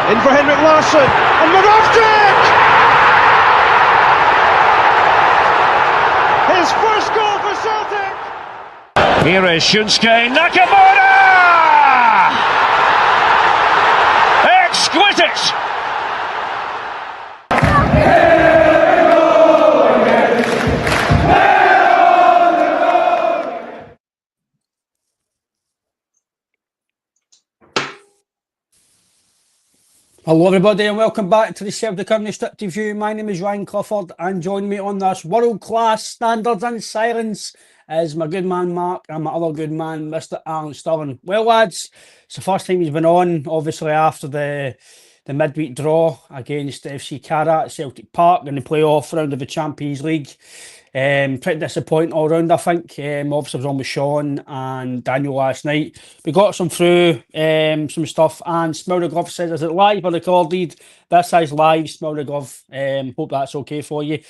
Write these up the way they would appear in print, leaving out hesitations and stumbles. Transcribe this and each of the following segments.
In for Henrik Larsson, and Moravcik! His first goal for Celtic! Here is Shunsuke Nakamura! Exquisite! Hello everybody and welcome back to the Celtic Unrestricted View. My name is Ryan Clifford and join me on this world-class standards and silence is my good man Mark and my other good man Mr. Alan Stirling. Well lads, it's the first time he's been on, obviously after the midweek draw against FC Cara at Celtic Park in the playoff round of the Champions League. Pretty disappointing all round, I think. Obviously I was on with Sean and Daniel last night. We got some through some stuff, and Smell the Glove says, is it live or recorded? This is live, Smell the Glove. Hope that's okay for you.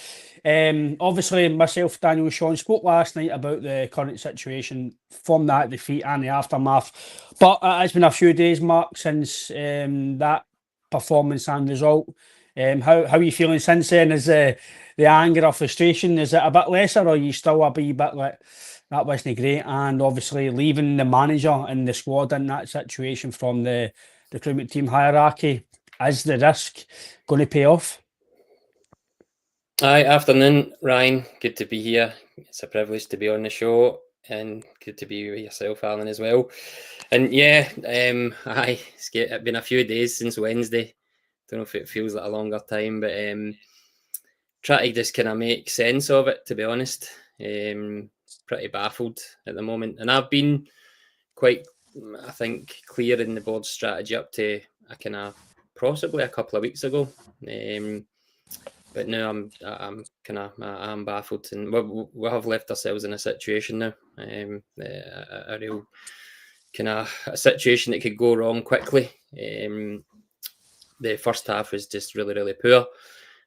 Obviously myself, Daniel and Sean spoke last night about the current situation from that defeat and the aftermath. But it's been a few days, Mark, since that performance and result. How are you feeling since then? Is the anger or frustration, is it a bit lesser, or are you still a wee bit like that wasn't great? And obviously leaving the manager and the squad in that situation from the recruitment team hierarchy, is the risk going to pay off? Hi, afternoon, Ryan. Good to be here. It's a privilege to be on the show, and good to be with yourself, Alan, as well. And yeah, it's been a few days since Wednesday. Don't know if it feels like a longer time, but try to just kind of make sense of it, to be honest. Pretty baffled at the moment. And I've been quite, I think, clear in the board's strategy up to a kind of possibly a couple of weeks ago. But now I'm baffled, and we have left ourselves in a situation now, a real kind of a situation that could go wrong quickly. The first half was just really, really poor.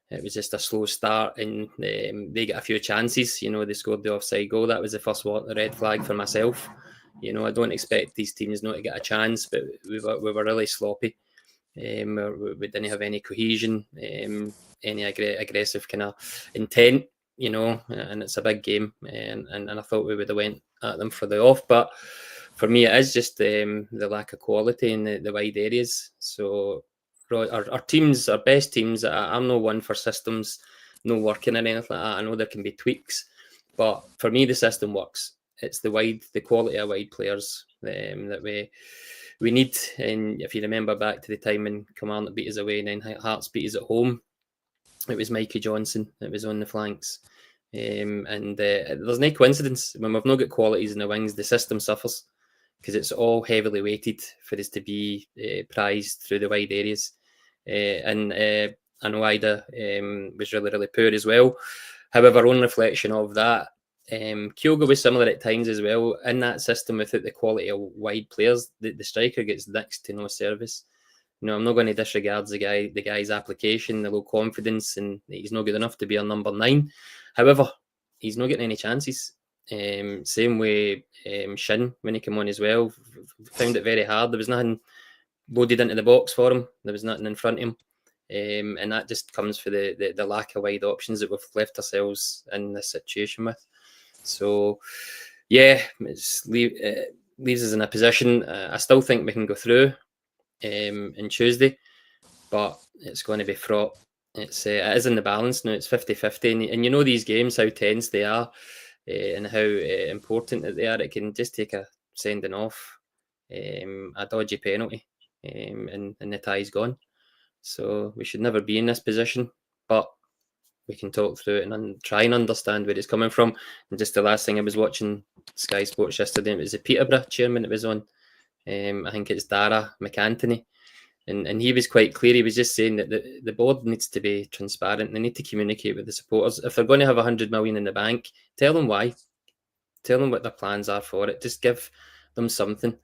It was just a slow start, and they get a few chances. You know, they scored the offside goal. That was the first red flag for myself. You know, I don't expect these teams not to get a chance, but we were really sloppy. We didn't have any cohesion, any aggressive kind of intent. You know, and it's a big game, and I thought we would have went at them for the off, but for me, it is just the lack of quality in the wide areas. So our teams, our best teams, I'm no one for systems, no working or anything like that. I know there can be tweaks, but for me, the system works. It's the quality of wide players that we need. And if you remember back to the time when Kilmarnock beat us away and then Hearts beat us at home, it was Mikey Johnson that was on the flanks. And there's no coincidence. When we've not got qualities in the wings, the system suffers because it's all heavily weighted for us to be prized through the wide areas. And I know Ida was really, really poor as well. However, on reflection of that, Kyogo was similar at times as well. In that system, without the quality of wide players, the striker gets next to no service. You know, I'm not going to disregard the guy's application, the low confidence, and he's not good enough to be a number 9. However, he's not getting any chances. Same way Shin, when he came on as well, found it very hard. There was nothing loaded into the box for him. There was nothing in front of him. And that just comes for the lack of wide options that we've left ourselves in this situation with. So, yeah, it leaves us in a position. I still think we can go through on Tuesday, but it's going to be fraught. It is in the balance now. It's 50-50, and you know these games, how tense they are and how important that they are. It can just take a sending off, a dodgy penalty, and the tie's gone. So we should never be in this position, but we can talk through it and try and understand where it's coming from. And just the last thing, I was watching Sky Sports yesterday, it was the Peterborough chairman that was on. I think it's Dara McAntony. And he was quite clear. He was just saying that the board needs to be transparent. They need to communicate with the supporters. If they're going to have 100 million in the bank, tell them why. Tell them what their plans are for it. Just give them something.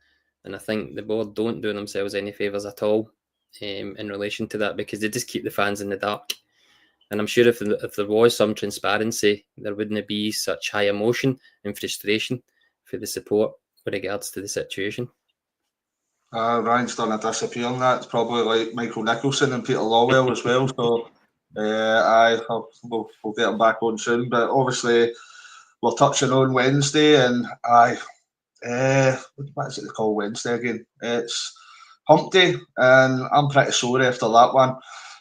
And I think the board don't do themselves any favours at all in relation to that, because they just keep the fans in the dark. And I'm sure if there was some transparency, there wouldn't be such high emotion and frustration for the support with regards to the situation. Ryan's done a disappear on that. It's probably like Michael Nicholson and Peter Lawwell as well. So we'll get him back on soon. But obviously we're touching on Wednesday, and what is it they call Wednesday again? It's Hump Day, and I'm pretty sore after that one.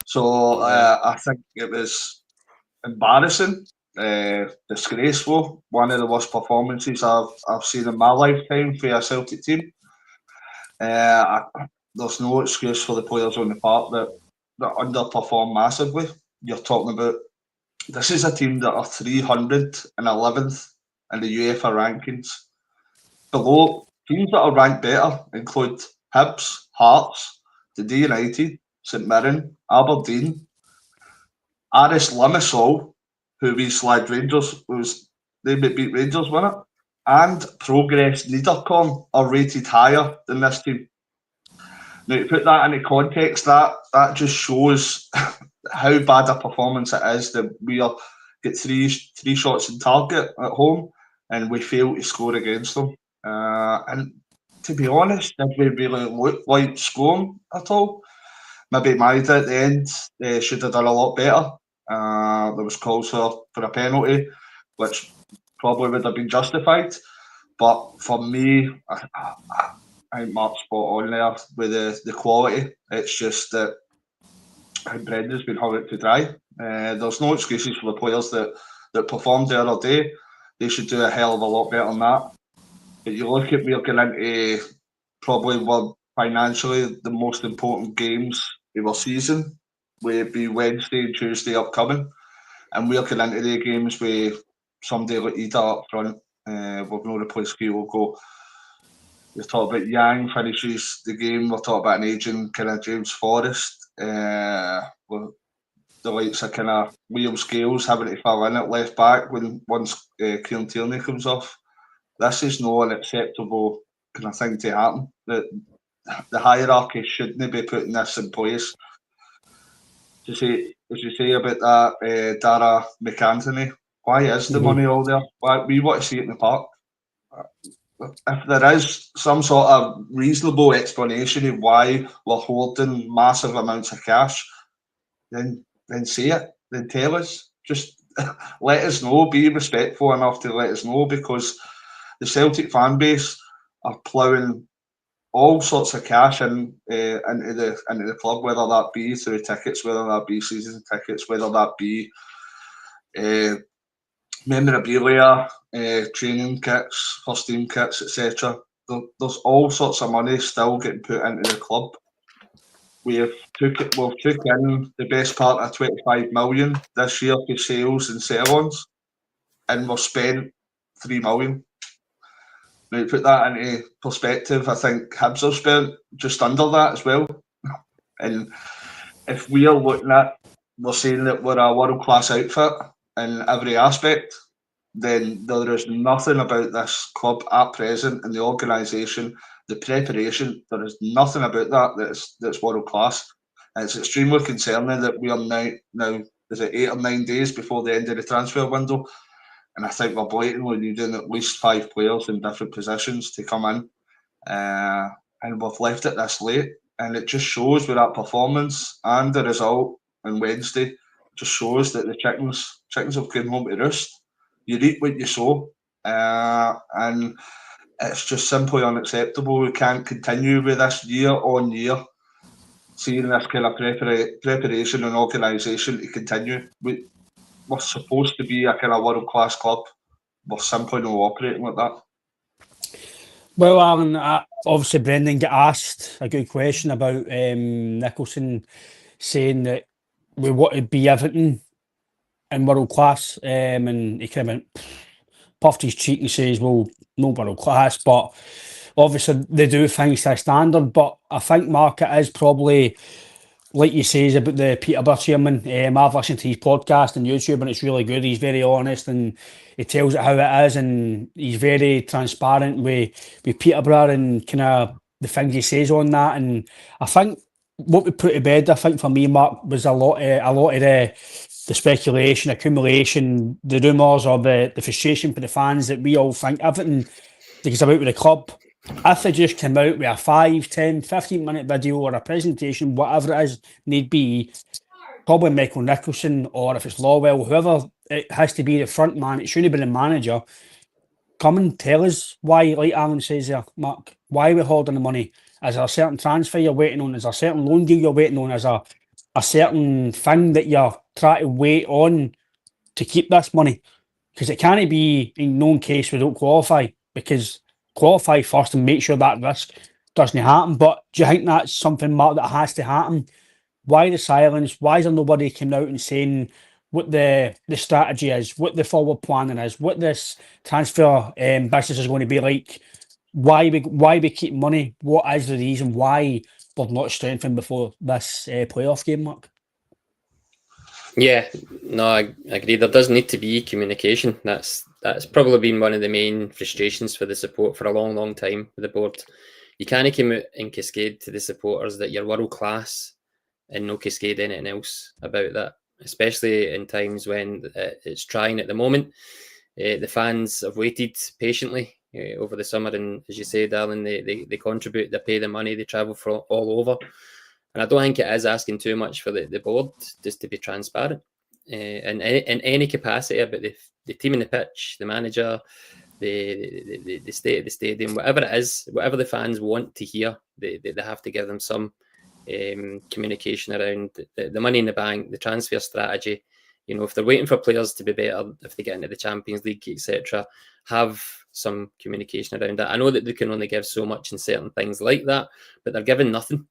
So I think it was embarrassing, disgraceful. One of the worst performances I've seen in my lifetime for a Celtic team. There's no excuse for the players on the park that underperform massively. You're talking about, this is a team that are 311th in the UEFA rankings. Below, teams that are ranked better include Hibs, Hearts, Dundee United, St Mirren, Aberdeen, Aris Limassol, who we slagged Rangers, they beat Rangers, wasn't it? And Progress Niederkorn are rated higher than this team. Now, to put that into context, that just shows how bad a performance it is that we get three shots in target at home and we fail to score against them. And to be honest, did we really look like scoring at all? Maybe Maida at the end should have done a lot better. There was calls for a penalty, which probably would have been justified. But for me, I think Mark's spot on there with the quality. It's just that Brendan's been hung out to dry. There's no excuses for the players that performed the other day. They should do a hell of a lot better than that. But you look at, we're going into probably one financially the most important games of our season. Will be Wednesday and Tuesday upcoming, and we're going into the games with somebody like Ida up front. We've no replaced Kyogo. We're talking about Yang finishes the game. We're talking about an aging kind of James Forrest. The likes of kind of Liam Scales having to fill in at left back once Kieran Tierney comes off. This is not an acceptable kind of thing to happen. The hierarchy shouldn't be putting this in place. As you say about that, Dara McAnthony, why is the money all there? Why we want to see it in the park? If there is some sort of reasonable explanation of why we're hoarding massive amounts of cash, then say it. Then tell us. Just let us know. Be respectful enough to let us know, because the Celtic fan base are ploughing all sorts of cash into the club, whether that be through tickets, whether that be season tickets, whether that be memorabilia, training kits, first team kits, etc. There's all sorts of money still getting put into the club. We've took in the best part of 25 million this year for sales and sell-ons, and we've spent 3 million. Now, to put that into perspective, I think Hibs have spent just under that as well. And if we are looking at, we're saying that we're a world-class outfit in every aspect, then there is nothing about this club at present in the organisation, the preparation, there is nothing about that that's world-class. And it's extremely concerning that we are now is it 8 or 9 days before the end of the transfer window, and I think we're blatantly needing at least 5 players in different positions to come in, and we've left it this late, and it just shows with that performance and the result on Wednesday, just shows that the chickens have come home to roost. You reap what you sow, and it's just simply unacceptable. We can't continue with this year on year, seeing this kind of preparation and organisation to continue. We're supposed to be a kind of world-class club. We're simply not operating like that. Well, Alan, obviously Brendan got asked a good question about Nicholson saying that we want to be everything in world-class, and he kind of went, puffed his cheek and says, well, no world-class, but obviously they do things to a standard. But I think, Mark, it is probably, like you say, about the Peterborough chairman. I've listened to his podcast on YouTube and it's really good. He's very honest and he tells it how it is, and he's very transparent with Peterborough and kind of the things he says on that. And I think what we put to bed, I think for me, Mark, was a lot of the speculation, accumulation, the rumours, or the frustration for the fans that we all think everything that is about with the club if they just come out with a 5, 10, 15-minute video or a presentation, whatever it is need be, probably Michael Nicholson, or if it's Lawwell, whoever it has to be the front man, it shouldn't be the manager. Come and tell us why, like Alan says there, Mark, why we're holding the money. Is there a certain transfer you're waiting on? Is there a certain loan deal you're waiting on? Is there a certain thing that you're trying to wait on to keep this money? Because it can't be in no case we don't qualify, because qualify first and make sure that risk doesn't happen. But do you think that's something, Mark, that has to happen? Why the silence? Why is there nobody coming out and saying what the strategy is, what the forward planning is, what this transfer business is going to be like? Why we keep money? What is the reason why we're not strengthened before this playoff game, Mark? Yeah, no, I agree. There does need to be communication. That's probably been one of the main frustrations for the support for a long, long time with the board. You can't come out and cascade to the supporters that you're world class and no cascade anything else about that, especially in times when it's trying at the moment. The fans have waited patiently over the summer, and as you say, Darren, they contribute, they pay the money, they travel from all over. And I don't think it is asking too much for the board just to be transparent in any capacity about the team in the pitch, the manager, the state of the stadium, whatever it is, whatever the fans want to hear, they have to give them some communication around the money in the bank, the transfer strategy. You know, if they're waiting for players to be better, if they get into the Champions League, etc., have some communication around that. I know that they can only give so much in certain things like that, but they're giving nothing.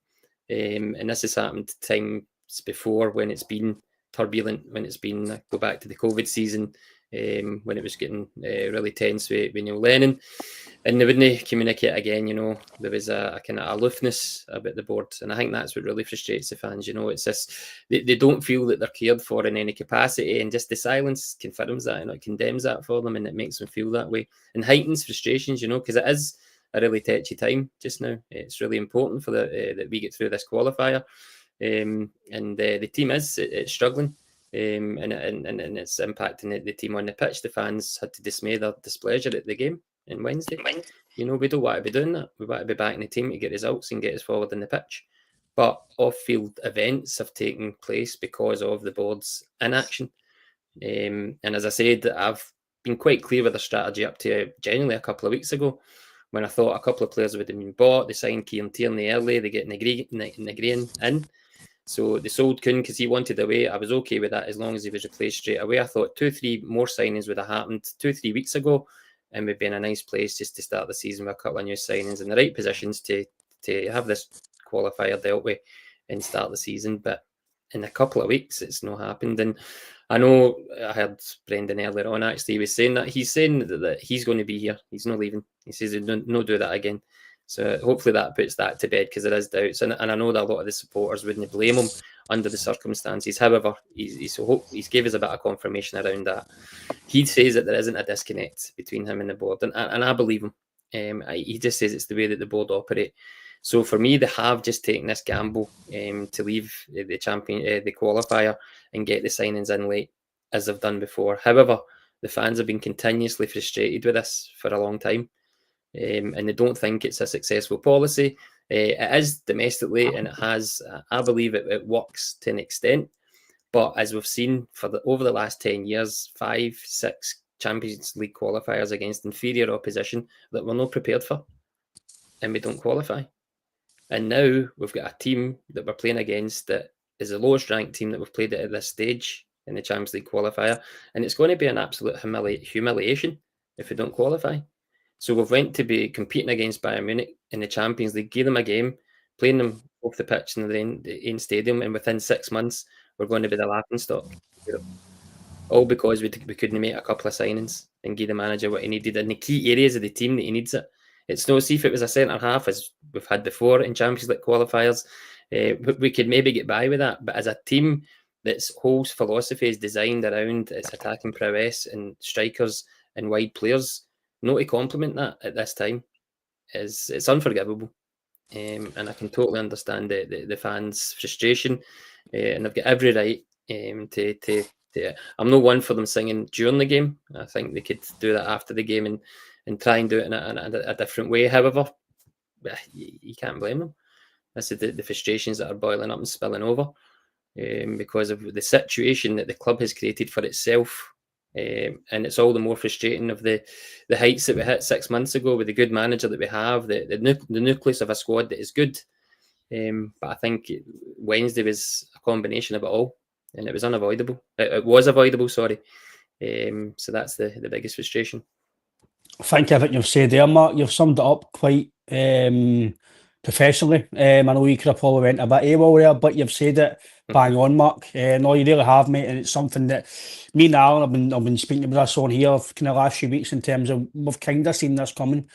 And this has happened times before when it's been turbulent, when it's been, go back to the COVID season, when it was getting really tense with Neil Lennon, and they wouldn't communicate again. You know, there was a kind of aloofness about the board, and I think that's what really frustrates the fans. You know, it's this, they don't feel that they're cared for in any capacity, and just the silence confirms that, and it condemns that for them, and it makes them feel that way and heightens frustrations. You know, because it is a really touchy time just now. It's really important for that we get through this qualifier, and the team it's struggling, and it's impacting the team on the pitch. The fans had to dismay their displeasure at the game on Wednesday. You know, we don't want to be doing that. We want to be backing the team to get results and get us forward in the pitch. But off-field events have taken place because of the board's inaction. And as I said, I've been quite clear with the strategy up to genuinely a couple of weeks ago, when I thought a couple of players would have been bought. They signed Kieran Tierney early, they get Negrean in. So they sold Kuhn because he wanted away. I was okay with that as long as he was replaced straight away. I thought 2-3 more signings would have happened 2-3 weeks ago, and we'd be in a nice place just to start the season with a couple of new signings in the right positions to have this qualifier dealt with and start the season. But in a couple of weeks, it's not happened. And I know I heard Brendan earlier on, actually, he was saying that he's going to be here. He's not leaving. He says he'll no do that again. So hopefully that puts that to bed, because there is doubts. And I know that a lot of the supporters wouldn't blame him under the circumstances. However, he's gave us a bit of confirmation around that. He says that there isn't a disconnect between him and the board. And I believe him. He just says it's the way that the board operate. So for me, they have just taken this gamble to leave the qualifier and get the signings in late, as they've done before. However, the fans have been continuously frustrated with this for a long time, and they don't think it's a successful policy. It is domestically, and it has, I believe it works to an extent. But as we've seen over the last 10 years, 5-6 Champions League qualifiers against inferior opposition that we're not prepared for, and we don't qualify. And now we've got a team that we're playing against that is the lowest ranked team that we've played at this stage in the Champions League qualifier. And it's going to be an absolute humiliation if we don't qualify. So we've went to be competing against Bayern Munich in the Champions League, give them a game, playing them off the pitch in the own stadium, and within 6 months, we're going to be the laughingstock. All because we couldn't make a couple of signings and give the manager what he needed in the key areas of the team that he needs it. It's no, see if it was a centre half, as we've had before in Champions League qualifiers, we could maybe get by with that. But as a team that's whole philosophy is designed around its attacking prowess and strikers and wide players, not to complement that at this time it's unforgivable. And I can totally understand the fans' frustration, and they've got every right to. I'm not one for them singing during the game. I think they could do that after the game and try and do it in a different way. However, you can't blame them. This is the frustrations that are boiling up and spilling over because of the situation that the club has created for itself. And it's all the more frustrating of the heights that we hit 6 months ago with the good manager that we have, the nucleus of a squad that is good. But I think Wednesday was a combination of it all, and it was unavoidable. It was avoidable, sorry. So that's the biggest frustration. I think everything you've said there, Mark, you've summed it up quite professionally. I know you could have probably went a bit AWOL there, but you've said it bang on, Mark. No, you really have, mate, and it's something that me and Alan I've been speaking about this on here for kind of last few weeks in terms of we've kind of seen this coming.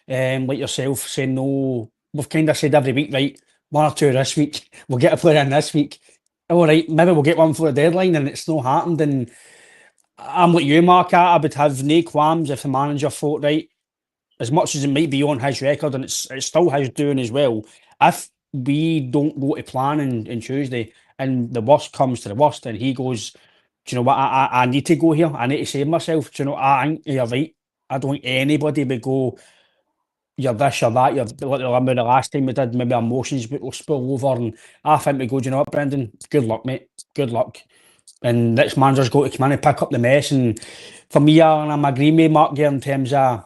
Like yourself saying, no, we've kind of said every week, right, 1 or 2 this week, we'll get a player in this week. All right, maybe we'll get one for the deadline, and it's not happened. And I'm like you, Mark. I would have no qualms if the manager thought, right, as much as it might be on his record, and it's still his doing as well. If we don't go to plan on Tuesday, and the worst comes to the worst, and he goes, do you know what? I need to go here. I need to save myself. Do you know? I think you're right. I don't think anybody would go, you're this, you're that. You're like I remember the last time we did, maybe emotions will spill over, and I think we go, do you know what, Brendan? Good luck, mate. Good luck. And next manager's got to come in and pick up the mess. And for me, I'm agreeing with Mark here in terms of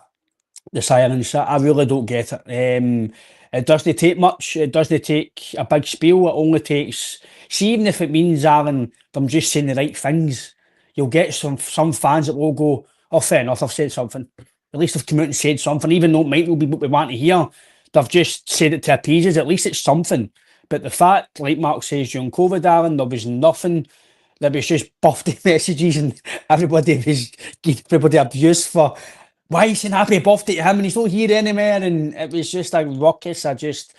the sirens. I really don't get it. It doesn't take much. It doesn't take a big spiel. It only takes, see, even if it means, Alan, them just saying the right things, you'll get some fans that will go, oh, fair enough, I've said something. At least they've come out and said something, even though it might not be what we want to hear. They've just said it to appease us. At least it's something. But the fact, like Mark says, during COVID, Alan, there was nothing. There was just birthday messages, and everybody was giving everybody abuse for why he's saying happy birthday to him and he's not here anymore. And it was just a ruckus of just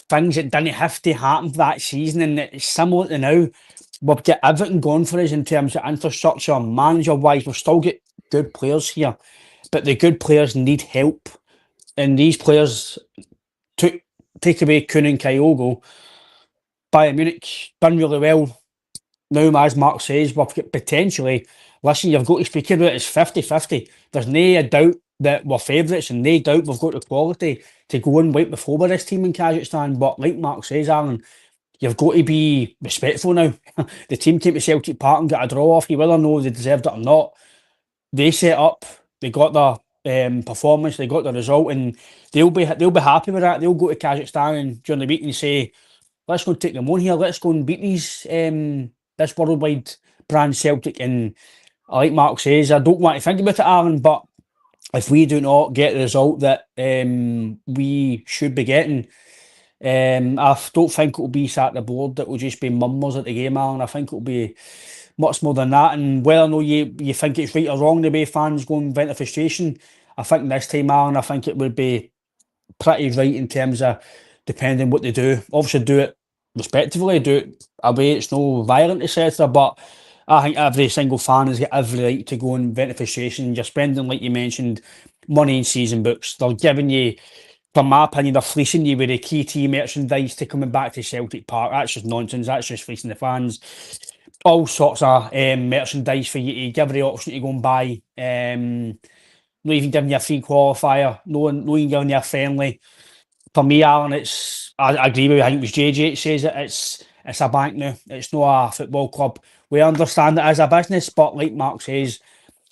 things that didn't have to happen that season. And it's similar to now. We've got everything going for us in terms of infrastructure, manager-wise. We've still got good players here, but the good players need help. And these players take away Kuhn and Kyogo. Bayern Munich done really well. Now, as Mark says, we've got potentially, listen, you've got to speak about it, it's 50-50. There's no doubt that we're favourites and no doubt we've got the quality to go and wipe the floor with this team in Kazakhstan. But like Mark says, Alan, you've got to be respectful now. The team came to Celtic Park and got a draw off you, whether or no they deserved it or not. They set up, they got their performance, they got the result, and they'll be happy with that. They'll go to Kazakhstan and during the week and say, let's go and take them on here, let's go and beat these this worldwide brand Celtic. And like Mark says, I don't want to think about it, Aaron, but if we do not get the result that we should be getting, I don't think it will be sat at the board. It will just be mummers at the game, Aaron. I think it will be much more than that. And whether or not you think it's right or wrong the way fans go and vent their frustration, I think this time, Aaron, I think it would be pretty right in terms of depending what they do. Obviously, do it respectively, do it away, it's no violent, etc. But I think every single fan has got every right to go and vent the frustration. You're spending, like you mentioned, money in season books. They're giving you, from my opinion, they're fleecing you with the key team merchandise to coming back to Celtic Park. That's just nonsense. That's just fleecing the fans. All sorts of merchandise for you to give the option to go and buy. Not even giving you a free qualifier. No even giving you a friendly. For me, Alan, I agree with you. I think it was JJ that says it. It's a bank now. It's not a football club. We understand it as a business, but like Mark says,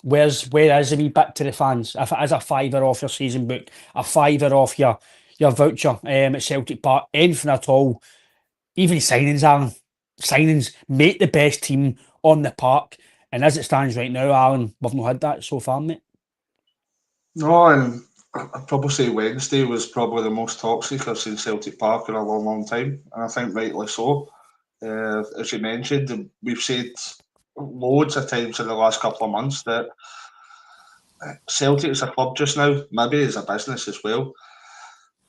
where is the wee bit to the fans? If it is a £5 off your season book, a £5 off your voucher at Celtic Park, anything at all, even signings, Alan, signings, make the best team on the park. And as it stands right now, Alan, we've not had that so far, mate. No, and I'd probably say Wednesday was probably the most toxic I've seen Celtic Park in a long, long time. And I think rightly so. As you mentioned, we've said loads of times in the last couple of months that Celtic is a club just now, maybe as a business as well.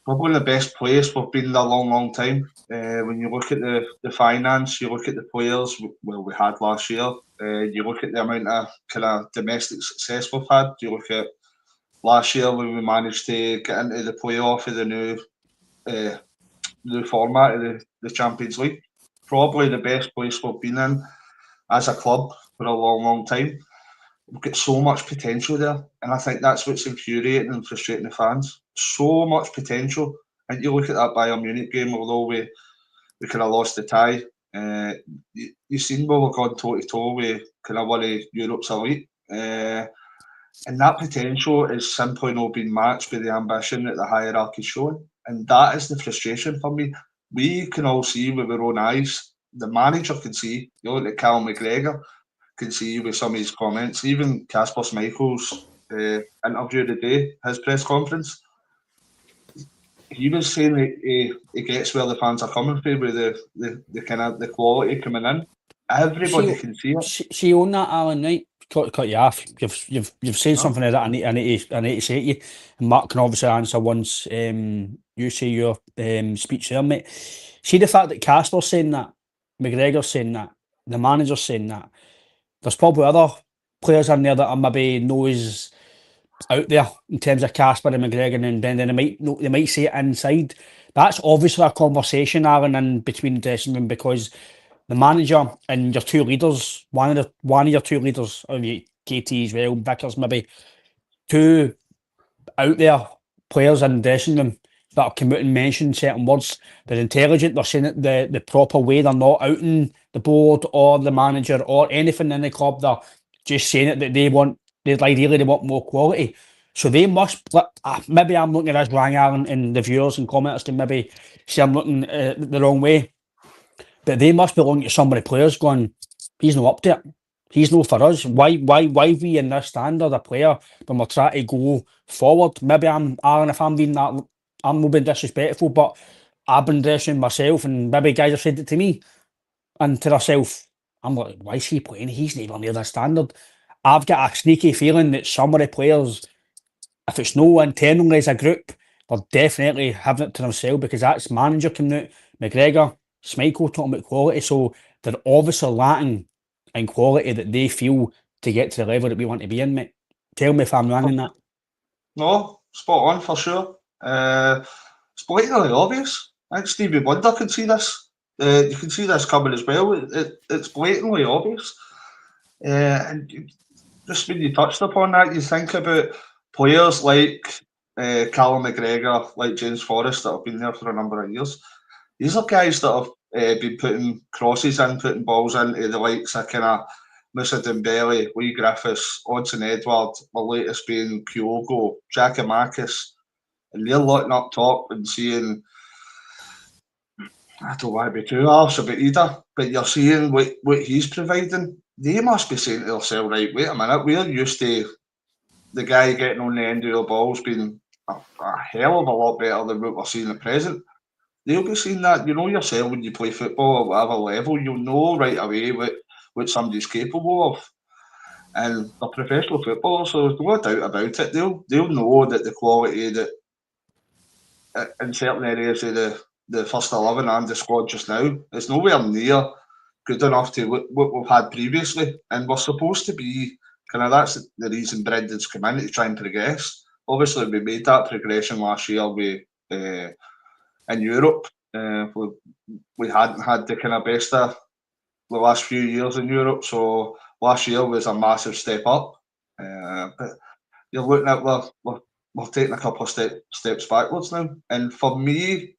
Probably in the best place we've been in a long, long time. When you look at the finance, you look at the players, well, we had last year, you look at the amount of kind of domestic success we've had, you look at last year when we managed to get into the playoff of the new format of the Champions League. Probably the best place we've been in as a club for a long, long time. We've got so much potential there, and I think that's what's infuriating and frustrating the fans. So much potential, And you look at that Bayern Munich game, although we kind of lost the tie, you seen where we've gone toe to toe with kind of one of Europe's elite. And that potential is simply not being matched by the ambition that the hierarchy's showing. And that is the frustration for me. We can all see with our own eyes. The manager can see. You look at Callum McGregor, can see with some of his comments. Even Kasper Schmeichel's interview today, his press conference, he was saying that he gets where the fans are coming from with the kind of the quality coming in. Everybody can see it. She own that, Alan, right? Cut you off. You've said something that I need to say to you. And Mark can obviously answer once you say your speech there, mate. See the fact that Casper's saying that, McGregor's saying that, the manager's saying that. There's probably other players in there that are maybe knows out there in terms of Casper and McGregor and Brendan. They might say it inside. That's obviously a conversation, Aaron, in between the dressing room, because the manager and your two leaders, one of your two leaders, KT as well, Vickers maybe, two out there players in the dressing room that have come out and mentioned certain words. They're intelligent, they're saying it the proper way, they're not outing the board or the manager or anything in the club, they're just saying it that they want more quality. So they must, maybe I'm looking at this wrong, Aaron, and the viewers and commenters can maybe say I'm looking the wrong way. But they must be looking at some of the players going, he's not up to it. He's no for us. Why we in this standard of player when we're trying to go forward? Maybe Aaron, if I'm being that, I'm not being disrespectful, but I've been dressing myself and maybe guys have said it to me and to themselves. I'm like, why is he playing? He's not even near the standard. I've got a sneaky feeling that some of the players, if it's no internally as a group, they're definitely having it to themselves, because that's manager coming out, McGregor, Schmeichel talking about quality. So they're obviously lacking in quality that they feel to get to the level that we want to be in, mate. Tell me if I'm wrong in that. No, spot on for sure. It's blatantly obvious. I think Stevie Wonder can see this. You can see this coming as well. It's blatantly obvious. And just when you touched upon that, you think about players like Callum McGregor, like James Forrest, that have been there for a number of years. These are guys that have been putting crosses in, putting balls into the likes of kind of Moussa Dembele, Lee Griffiths, Odson Edward, the latest being Kyogo, Giacomakis, and they're looking up top and seeing, I don't want to be too harsh about either, but you're seeing what he's providing. They must be saying to themselves, right, wait a minute, we're used to the guy getting on the end of the balls being a hell of a lot better than what we're seeing at present. They'll be seeing that, you know yourself when you play football at whatever level, you'll know right away what somebody's capable of. And they're professional footballers, so there's no doubt about it. They'll know that the quality that in certain areas of the first 11 and the squad just now is nowhere near good enough to what we've had previously. And we're supposed to be kind of, that's the reason Brendan's come in, to try and progress. Obviously, we made that progression last year with in Europe. We hadn't had the kind of best of the last few years in Europe, so last year was a massive step up. But you're looking at we're taking a couple of steps backwards now. And for me,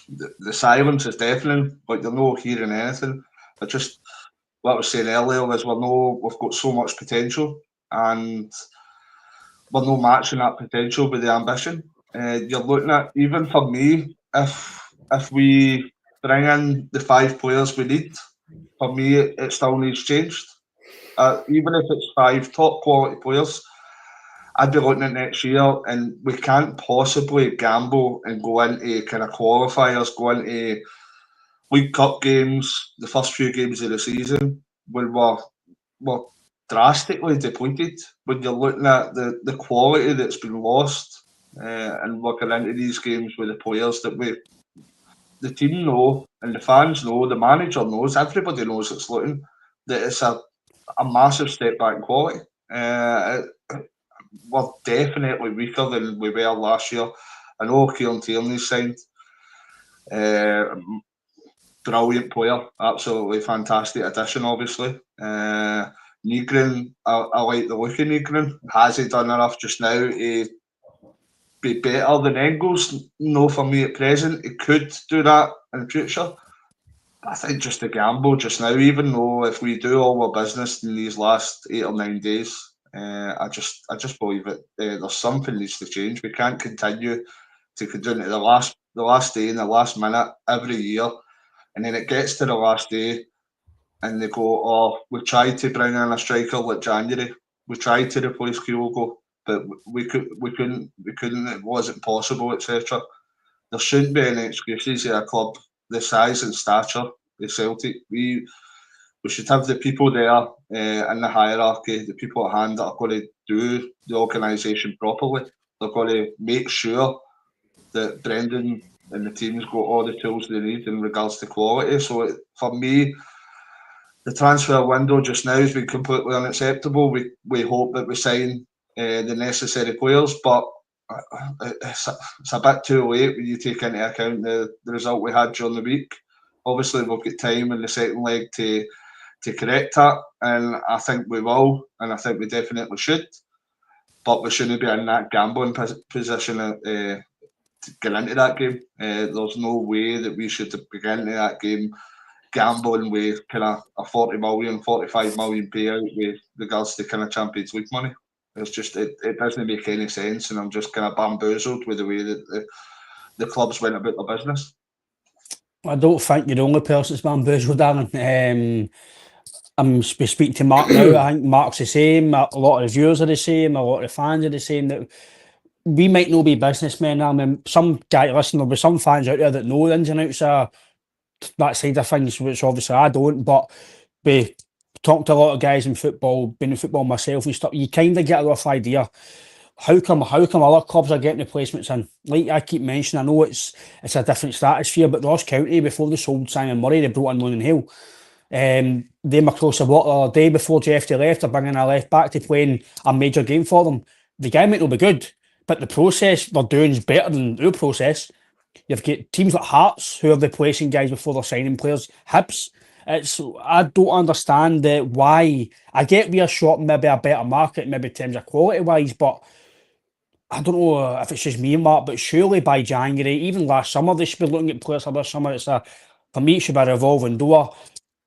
the silence is deafening. Like, you're not hearing anything. But just what I was saying earlier is we've got so much potential, and we're not matching that potential with the ambition. You're looking at, even for me, if we bring in the 5 players we need, for me it still needs changed. Even if it's 5 top quality players, I'd be looking at next year, and we can't possibly gamble and go into kind of qualifiers, go into League Cup games, the first few games of the season, when we're drastically depleted. When you're looking at the quality that's been lost, and looking into these games with the players that the team know, and the fans know, the manager knows, everybody knows it's looking, that it's a massive step back in quality. We're definitely weaker than we were last year. I know Kieran Tierney's signed. Brilliant player, absolutely fantastic addition, obviously. Nygren, I like the look of Nygren. Has he done enough just now to be better than Engels? No, for me at present. He could do that in the future. I think just a gamble just now, even though if we do all our business in these last 8 or 9 days, I just believe that there's something needs to change. We can't continue to continue to the last day and the last minute every year, and then it gets to the last day, and they go, "Oh, we tried to bring in a striker like January. We tried to replace Kyogo, but we couldn't. It wasn't possible, etc." There shouldn't be any excuses at a club the size and stature of Celtic. We should have the people there in the hierarchy, the people at hand that are going to do the organisation properly. They're going to make sure that Brendan and the team's got all the tools they need in regards to quality. So for me, the transfer window just now has been completely unacceptable. We hope that we sign the necessary players, but it's a bit too late when you take into account the result we had during the week. Obviously, we've got time in the second leg to correct that, and I think we will, and I think we definitely should. But we shouldn't be in that gambling position to get into that game. There's no way that we should get into that game gambling with kind of a 40 million, 45 million payout with regards to kind of Champions League money. It's just it doesn't make any sense, and I'm just kind of bamboozled with the way that the clubs went about their business. I don't think you're the only person that's bamboozled, Darren. I'm speaking to Mark now. I think Mark's the same. A lot of the viewers are the same. A lot of the fans are the same. That we might not be businessmen. I mean, some guy listen. There'll be some fans out there that know the ins and outs of that side of things, which obviously I don't. But we talk to a lot of guys in football, been in football myself and stuff. You kind of get a rough idea. How come other clubs are getting replacements in? Like I keep mentioning, I know it's a different stratosphere, but Ross County, before they sold Simon Murray, they brought in Ronan Hill. They came across the water the other day before Jeffrey left. They're bringing a left back to playing a major game for them. The guy might not be good, but the process they're doing is better than our process. You've got teams like Hearts who are replacing guys before they're signing players. Hibs. I don't understand why. I get we are short maybe a better market, maybe in terms of quality wise, but I don't know if it's just me, Mark, but surely by January, even last summer, they should be looking at players for this summer. For me, it should be a revolving door.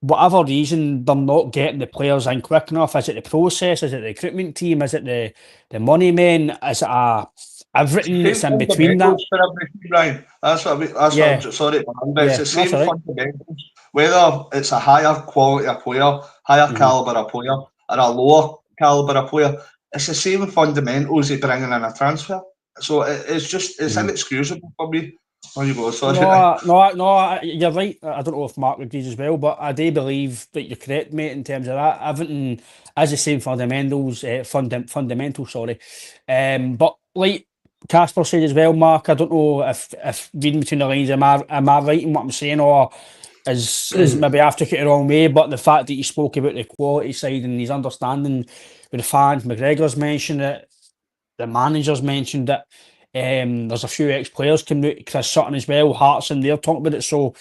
Whatever reason, they're not getting the players in quick enough. Is it the process? Is it the recruitment team? Is it the money men? Is it everything that's in between that? For every team, Ryan. That's what I'm sorry, but it's the same fundamentals. Whether it's a higher quality of player, higher calibre of player, or a lower calibre of player, it's the same fundamentals they bringing in a transfer. So it's inexcusable for me. Oh, you go. Sorry. No, you're right. I don't know if Mark agrees as well, but I do believe that you're correct, mate, in terms of that. Everything is the same fundamentals, fundamental, sorry. But like Casper said as well, Mark, I don't know if reading between the lines, am I right in what I'm saying, or is maybe I've took it the wrong way, but the fact that he spoke about the quality side and his understanding with the fans, McGregor's mentioned it, the managers mentioned it. There's a few ex-players coming out, Chris Sutton as well, Hearts, and they're talking about it. So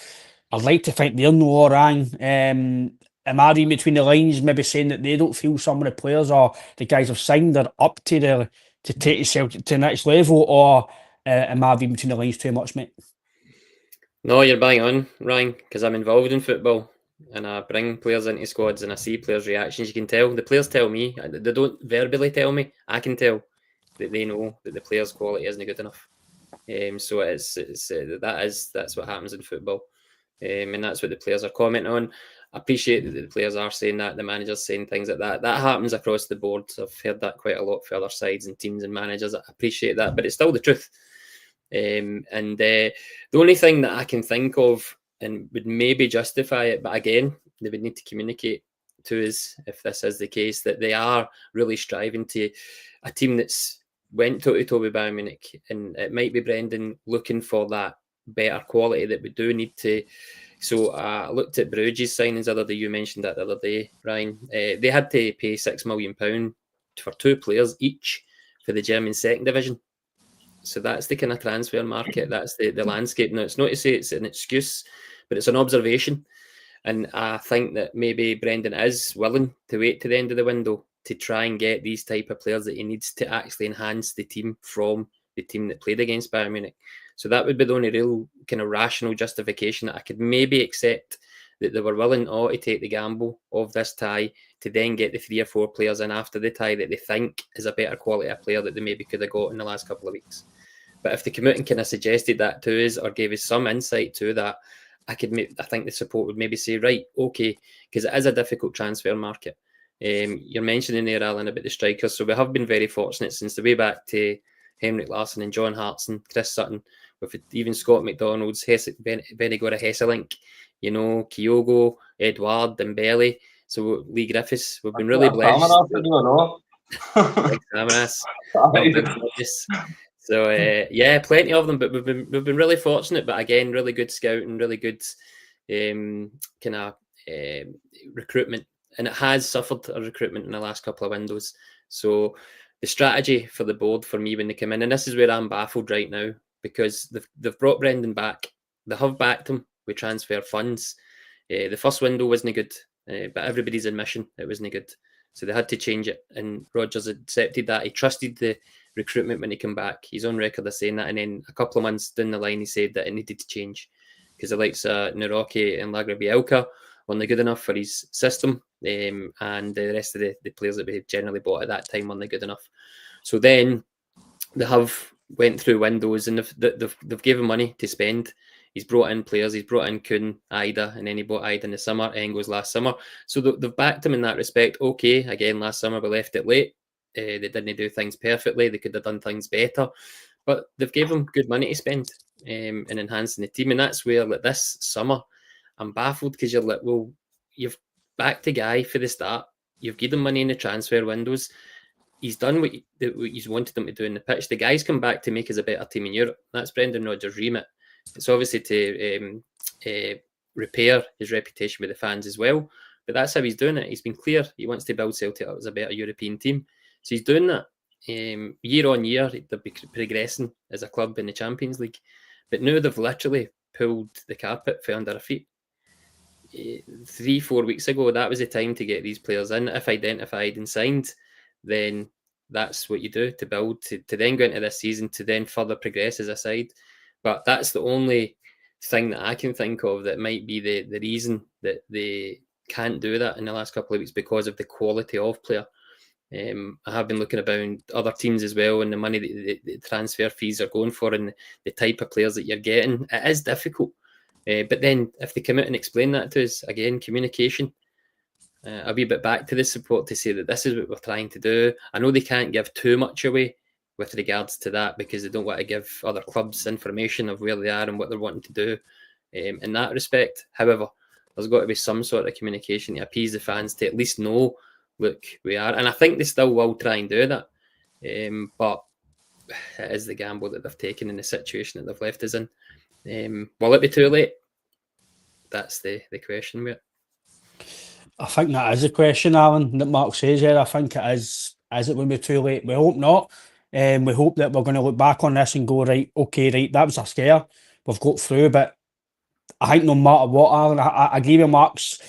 I'd like to think they're no orang. Am I reading between the lines, maybe saying that they don't feel some of the players or the guys have signed are up to take itself to the next level, or am I reading between the lines too much, mate? No, you're bang on, Ryan, because I'm involved in football and I bring players into squads and I see players' reactions. You can tell. The players tell me. They don't verbally tell me. I can tell that they know that the players' quality isn't good enough. So that's what happens in football. And that's what the players are commenting on. I appreciate that the players are saying that, the managers saying things like that. That happens across the board. I've heard that quite a lot for other sides and teams and managers. I appreciate that, but it's still the truth. The only thing that I can think of and would maybe justify it, but again, they would need to communicate to us if this is the case, that they are really striving to a team that's went toe-to-toe with Bayern Munich, and it might be Brendan looking for that better quality that we do need to. So I looked at Bruges signings the other day. You mentioned that the other day, Ryan. They had to pay £6 million for 2 players each for the German second division. So that's the kind of transfer market. That's the landscape. Now, it's not to say it's an excuse, but it's an observation. And I think that maybe Brendan is willing to wait to the end of the window to try and get these type of players that he needs to actually enhance the team from the team that played against Bayern Munich. So that would be the only real kind of rational justification that I could maybe accept, that they were willing to take the gamble of this tie to then get the 3 or 4 players in after the tie that they think is a better quality of player that they maybe could have got in the last couple of weeks. But if they came out and kind of suggested that to us or gave us some insight to that, I think the support would maybe say, right, okay, because it is a difficult transfer market. You're mentioning there, Alan, about the strikers. So we have been very fortunate since the way back to Henrik Larsson and John Hartson, Chris Sutton, with even Scott McDonald's, Benigora Hesselink, Kyogo, Edouard, Dembele. So Lee Griffiths, we've been really blessed. So plenty of them, but we've been really fortunate. But again, really good scouting, really good recruitment, and it has suffered a recruitment in the last couple of windows. So the strategy for the board for me when they come in, and this is where I'm baffled right now, because they've brought Brendan back, they have backed him with transfer funds. The first window wasn't good, but everybody's admission it wasn't good, so they had to change it, and Rodgers accepted that. He trusted the recruitment when he came back. He's on record as saying that, and then a couple of months down the line he said that it needed to change because the likes of Naroki and Lagra Bielka weren't good enough for his system, and the rest of the players that we generally bought at that time weren't good enough. So then they have went through windows, and they've given money to spend. He's brought in players. He's brought in Kuhn, Ida, and then he bought Ida in the summer, Engels last summer. So they've backed him in that respect. Okay, again, last summer we left it late. They didn't do things perfectly. They could have done things better. But they've given him good money to spend in enhancing the team. And that's where, like, this summer, I'm baffled, because you're like, well, you've backed a guy for the start. You've given him money in the transfer windows. He's done what he's wanted him to do in the pitch. The guy's come back to make us a better team in Europe. That's Brendan Rodgers' remit. It's obviously to repair his reputation with the fans as well. But that's how he's doing it. He's been clear. He wants to build Celtic up as a better European team. So he's doing that. Year on year, they'll be progressing as a club in the Champions League. But now they've literally pulled the carpet from under their feet. 3-4 weeks ago, that was the time to get these players in. If identified and signed, then that's what you do to build, to then go into this season, to then further progress as a side. But that's the only thing that I can think of that might be the reason that they can't do that in the last couple of weeks, because of the quality of player. I have been looking about other teams as well, and the money that the transfer fees are going for, and the type of players that you're getting. It is difficult. But then if they come out and explain that to us, again, communication, a wee bit back to the support to say that this is what we're trying to do. I know they can't give too much away with regards to that, because they don't want to give other clubs information of where they are and what they're wanting to do in that respect. However, there's got to be some sort of communication to appease the fans, to at least know, look, we are. And I think they still will try and do that. But it is the gamble that they've taken in the situation that they've left us in. Will it be too late? That's the question with it. I think that is the question, Alan, that Mark says there. I think it is. Is it going to be too late? We hope not. We hope that we're going to look back on this and go, right, okay, right, that was a scare. We've got through, but I think no matter what, Alan, I agree with Mark's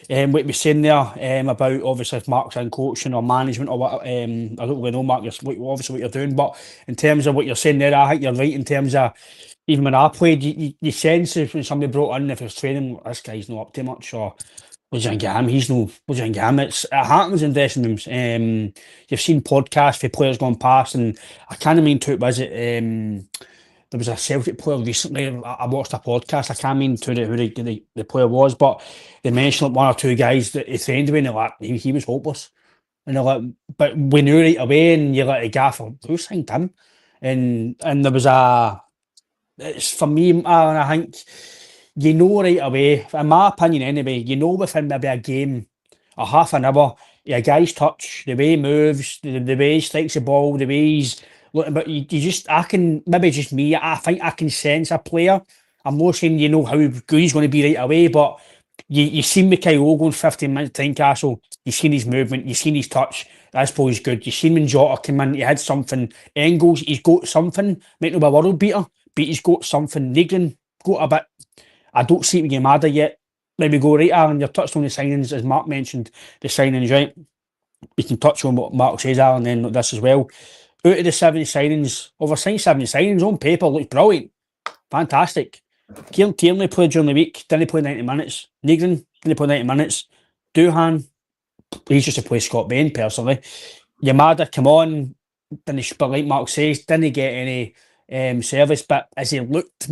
what we're saying there about, obviously, if Mark's in coaching or management or what. I don't really know, Mark, obviously what you're doing, but in terms of what you're saying there, I think you're right in terms of, even when I played, you sense if when somebody brought in, if it's training, this guy's not up too much, or what do you think of him? What do you think of him? It happens in dressing rooms. You've seen podcasts for players going past, and I can't remember who it was. There was a Celtic player recently. I watched a podcast. I can't remember who the player was, but they mentioned like one or two guys that he trained with, and they're like, he was hopeless. And they're like, but we knew right away, and you're like, a gaffer, who signed him? And there was it's for me, Alan, I think you know right away, in my opinion anyway, you know within maybe a game or half an hour, a guy's touch, the way he moves, the way he strikes the ball, the way he's looking, but you just, I can, maybe just me, I think I can sense a player. I'm not saying you know how good he's going to be right away, but you seen Mikhail going 15 minutes to Tynecastle, you've seen his movement, you've seen his touch, that's probably good. You've seen when Jota came in, he had something. Engels, he's got something, might not be a world beater, but he's got something. Negrin got a bit. I don't see it with Yamada yet. There we go, right, Alan, you've touched on the signings, as Mark mentioned, the signings, right? We can touch on what Mark says, Alan, then this as well. out of the 7 signings, over 7 signings on paper, looks brilliant. Fantastic. Kieran Tierney played during the week, didn't play 90 minutes. Negrin didn't play 90 minutes. Doohan, he's just to play Scott Bain, personally. Yamada, come on, but like Mark says, didn't get any service, but as he looked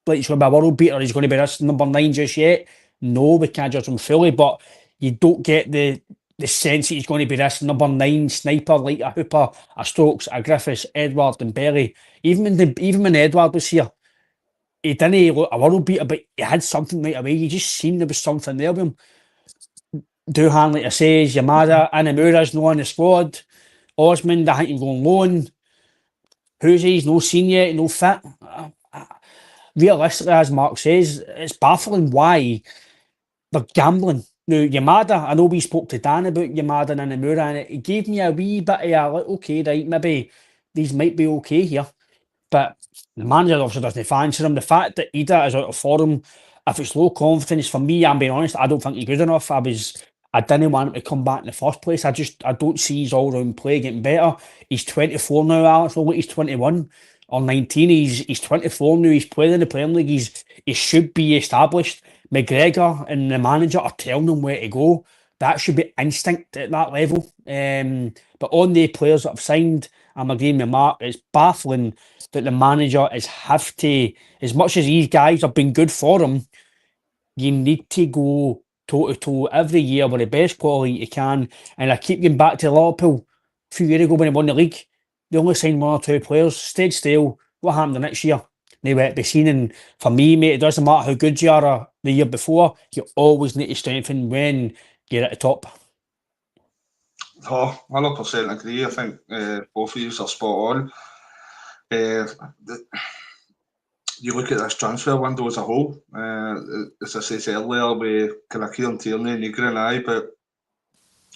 like he's going to be a world beater, he's going to be this number 9 just yet. No, we can't judge him fully, but you don't get the sense that he's going to be this number 9 sniper like a Hooper, a Stokes, a Griffiths, Edward, and Berry. Even when Edward was here, he didn't look a world beater, but he had something right away. You just seen there was something there with him. Doohan, like I says, Yamada, Anamura's no on the squad. Osmond, I think he's going loan. He's no seen yet, no fit. Realistically, as Mark says, it's baffling why they're gambling. Now, Yamada, I know we spoke to Dan about Yamada and Anamura, and it gave me a wee bit of a, like, okay, right, maybe these might be okay here. But the manager obviously doesn't fancy him. The fact that Ida is out of form, if it's low confidence, for me, I'm being honest, I don't think he's good enough. I didn't want him to come back in the first place. I don't see his all-round play getting better. He's 24 now, Alex. Well, he's 21 or 19. He's 24 now. He's playing in the Premier League. He should be established. McGregor and the manager are telling him where to go. That should be instinct at that level. But on the players that have signed, I'm agreeing with Mark, it's baffling that the manager is have to, as much as these guys have been good for him, you need to go toe to toe every year with the best quality you can. And I keep going back to Liverpool a few years ago when they won the league. They only signed 1 or 2 players, stayed still. What happened the next year? They were to be seen. And for me, mate, it doesn't matter how good you are the year before, you always need to strengthen when you're at the top. Oh, 100% agree. I think both of you are spot on. You look at this transfer window as a whole, as I said earlier, with kind of Kieran Tierney, Negri and I, but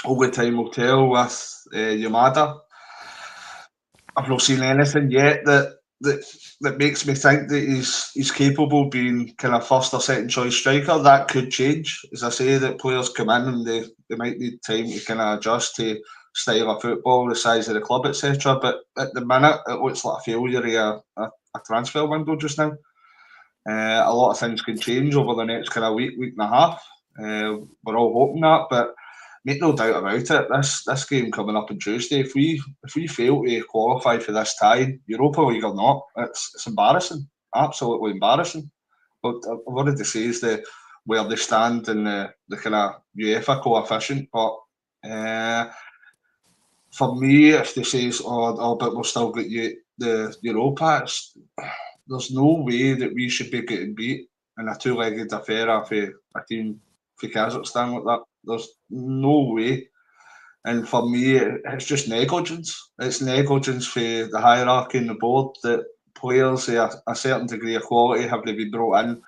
only time will tell with Yamada. I've not seen anything yet that makes me think that he's capable of being kind of first or second choice striker. That could change. As I say, that players come in and they might need time to kind of adjust to style of football, the size of the club, etc. But at the minute, it looks like a failure of a transfer window just now. A lot of things can change over the next kind of week and a half. We're all hoping that, but make no doubt about it. This game coming up on Tuesday, if we fail to qualify for this tie, Europa League or not, it's embarrassing, absolutely embarrassing. But I've already say is where they stand in the kind of UEFA coefficient. But for me, if they say, but we've still got the Europa, there's no way that we should be getting beat in a two-legged affair for a team for Kazakhstan like that. There's no way. And for me, it's just negligence. It's negligence for the hierarchy in the board that players of a certain degree of quality have to be brought in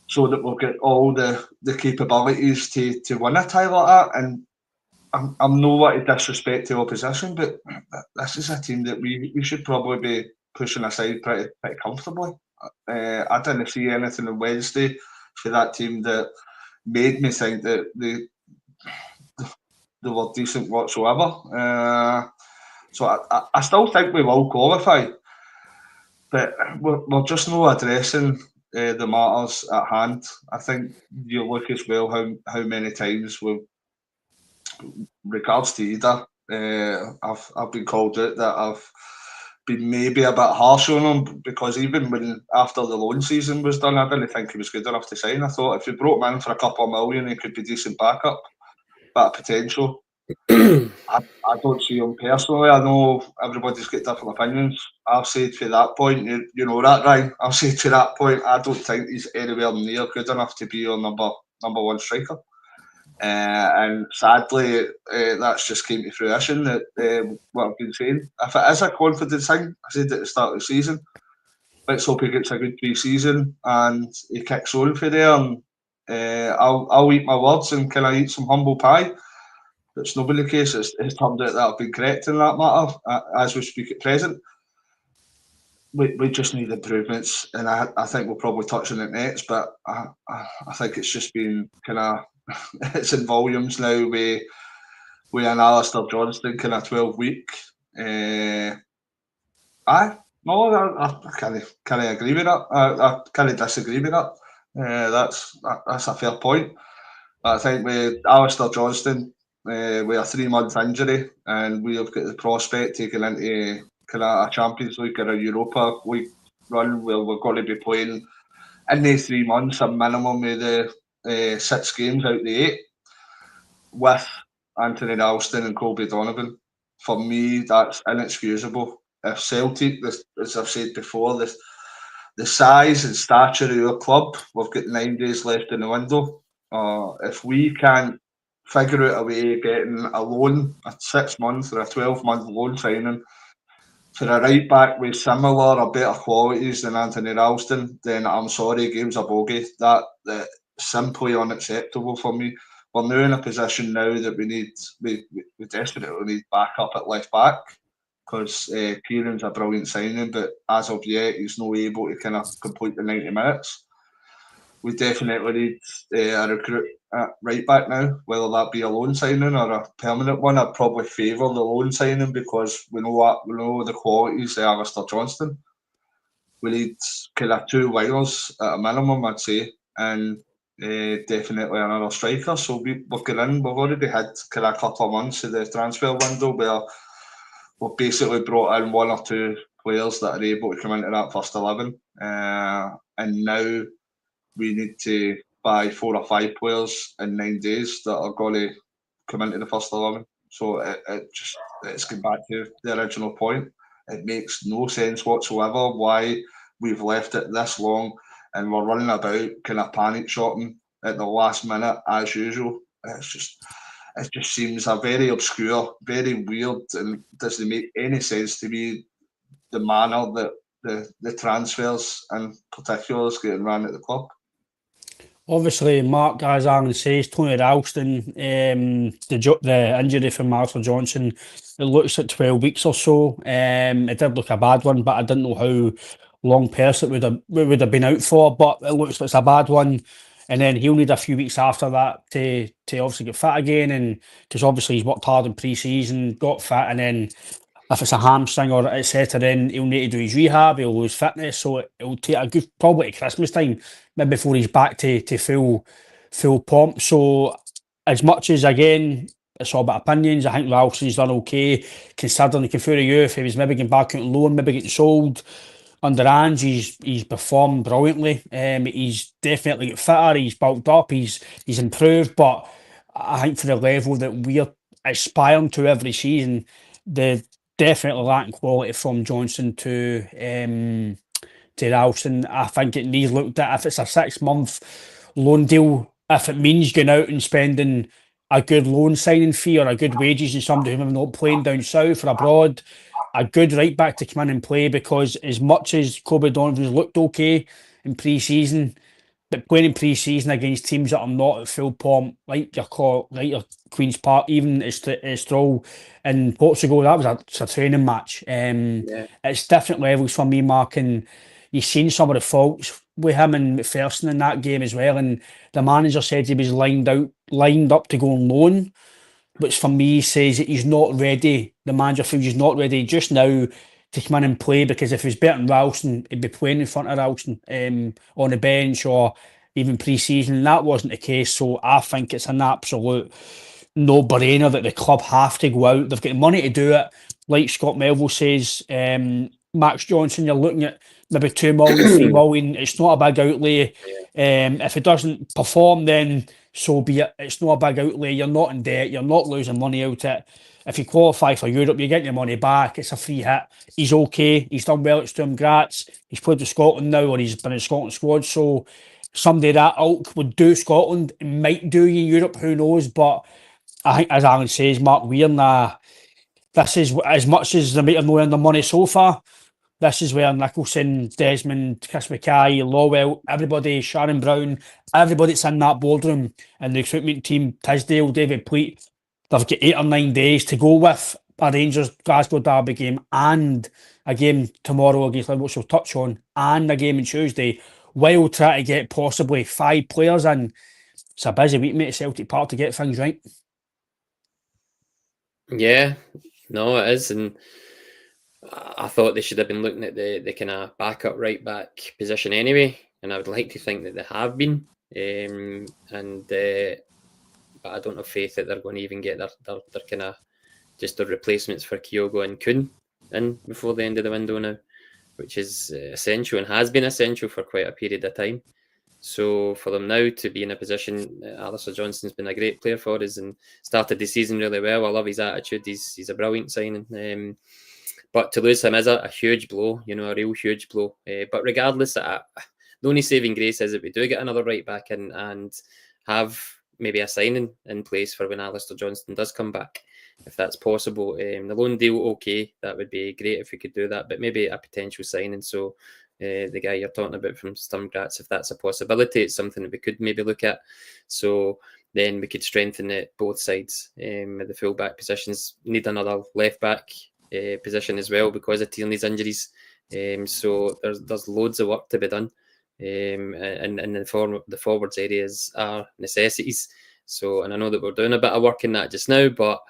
so that we'll get all the capabilities to win a tie like that. And I'm no way to disrespect the opposition, but this is a team that we should probably be pushing aside pretty comfortably. I didn't see anything on Wednesday for that team that made me think that they were decent whatsoever. So I still think we will qualify, but we're just not addressing the matters at hand. I think you look as well how many times we've, regards to Ida, I've been called out that I've been maybe a bit harsh on him, because even when after the loan season was done, I didn't think he was good enough to sign. I thought if you brought him in for a couple of million, he could be decent backup, bit of potential. I don't see him personally. I know everybody's got different opinions. I've said to that point, you know that, Ryan. I've said to that point, I don't think he's anywhere near good enough to be your number one striker. And sadly, that's just came to fruition. That what I've been saying. If it is a confidence thing, I said at the start of the season, let's hope he gets a good pre-season and he kicks on for there. And I'll eat my words and can I eat some humble pie. It's not been the case. It's turned out that I've been correct in that matter as we speak at present. We just need improvements, and I think we'll probably touch on it next. But I think it's just been kind of it's in volumes now with an Alistair Johnston kind of 12-week No, I can't agree with that. I can't disagree with that. That's a fair point. But I think with Alistair Johnston, with a 3 month injury, and we have got the prospect taking into kind of a Champions League or a Europa League run where we're going to be playing in these 3 months a minimum of the 6 games out of the 8 with Anthony Ralston and Colby Donovan. For me, that's inexcusable. If Celtic, as I've said before, the size and stature of your club, we've got 9 days left in the window. If we can't figure out a way of getting a loan, a 6 month or a 12-month loan signing for a right back with similar or better qualities than Anthony Ralston, then I'm sorry, game's a bogey. That simply unacceptable for me. We're now in a position now that we desperately need backup at left back because Kieran's a brilliant signing, but as of yet he's not able to kind of complete the 90 minutes. We definitely need a recruit at right back now, whether that be a loan signing or a permanent one. I'd probably favour the loan signing because we know the qualities of Alistair Johnston. We need kind of 2 wingers at a minimum, I'd say, and definitely another striker. So we're going in. We've already had kind of a couple of months of the transfer window where we've basically brought in 1 or 2 players that are able to come into that first 11, and now we need to buy 4 or 5 players in 9 days that are going to come into the first 11. So it's going back to the original point. It makes no sense whatsoever why we've left it this long and we're running about kind of panic shopping at the last minute as usual. It just seems a very obscure, very weird, and doesn't make any sense to me the manner that the transfers in particular is getting run at the club. Obviously, Mark, as Alan says, Tony Ralston, the injury from Alistair Johnson, it looks like 12 weeks or so. It did look a bad one, but I didn't know how long Persic would have been out for, but it looks like it's a bad one. And then he'll need a few weeks after that to obviously get fit again, and because obviously he's worked hard in pre-season, got fit, and then if it's a hamstring or etc., then he'll need to do his rehab, he'll lose fitness, so it'll take a good, probably at Christmas time, maybe before he's back to full pomp. So as much as, again, it's all about opinions, I think Ralston's done okay, considering he came through the youth, he was maybe getting back out on loan, maybe getting sold. Under Ange, he's performed brilliantly. He's definitely got fitter, he's bulked up, he's improved, but I think for the level that we're aspiring to every season, the definitely lacking quality from Johnson to Ralston. I think it needs looked at. If it's a 6-month loan deal, if it means going out and spending a good loan signing fee or a good wages and somebody who's not playing down south or abroad, a good right back to come in and play, because as much as Kobe Donovan's looked okay in pre-season, but playing in pre-season against teams that are not at full pomp, like your Queen's Park, even Stroll in Portugal, that was a training match. It's different levels for me, Mark, and you've seen some of the faults with him and McPherson in that game as well. And the manager said he was lined up to go on loan, which for me says that he's not ready. The manager feels he's not ready just now to come in and play, because if he's better than Ralston, he'd be playing in front of Ralston on the bench or even pre-season, and that wasn't the case. So I think it's an absolute no-brainer that the club have to go out. They've got money to do it. Like Scott Melville says, Max Johnson, you're looking at maybe 2 million, 3 million. It's not a big outlay. If it doesn't perform, then so be it. It's not a big outlay. You're not in debt. You're not losing money out it. If you qualify for Europe, you're getting your money back. It's a free hit. He's okay. He's done well at Sturm Graz. He's played with Scotland now, or he's been in Scotland squad. So somebody that ilk would do Scotland, might do you in Europe. Who knows? But I think, as Alan says, Mark Weir, this is as much as they might have known the money so far. This is where Nicholson, Desmond, Chris Mackay, Lawwell, everybody, Sharon Brown, everybody that's in that boardroom and the recruitment team, Tisdale, David Pleat, they've got 8 or 9 days to go with a Rangers Glasgow Derby game and a game tomorrow against Liverpool, which we'll touch on, and a game on Tuesday, while trying to get possibly 5 players in. It's a busy week, mate, at Celtic Park to get things right. Yeah, No, it is, and I thought they should have been looking at the kind of backup right back position anyway, and I would like to think that they have been. But I don't have faith that they're going to even get their kind of just their replacements for Kyogo and Kun in before the end of the window now, which is essential and has been essential for quite a period of time. So for them now to be in a position, Alistair Johnston's been a great player for us and started the season really well. I love his attitude. He's a brilliant signing. But to lose him is a huge blow, a real huge blow. But regardless, the only saving grace is that we do get another right back in and have maybe a signing in place for when Alistair Johnston does come back, if that's possible. The loan deal, okay, that would be great if we could do that, but maybe a potential signing. So the guy you're talking about from Sturm Graz, if that's a possibility, it's something that we could maybe look at. So then we could strengthen it both sides. The full back positions need another left back position as well because of Tierney's injuries. So there's loads of work to be done. And the forwards areas are necessities. So, and I know that we're doing a bit of work in that just now, but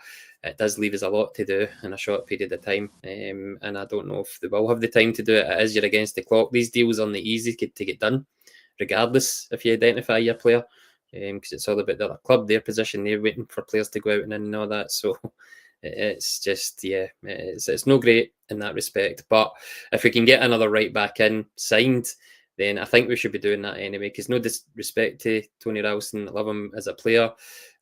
it does leave us a lot to do in a short period of time. And I don't know if they will have the time to do it. It is you're against the clock. These deals aren't easy to get done, regardless if you identify your player, because it's all about their club, their position. They're waiting for players to go out and all that. So it's just, it's no great in that respect. But if we can get another right back in signed, then I think we should be doing that anyway. Because no disrespect to Tony Ralston, I love him as a player.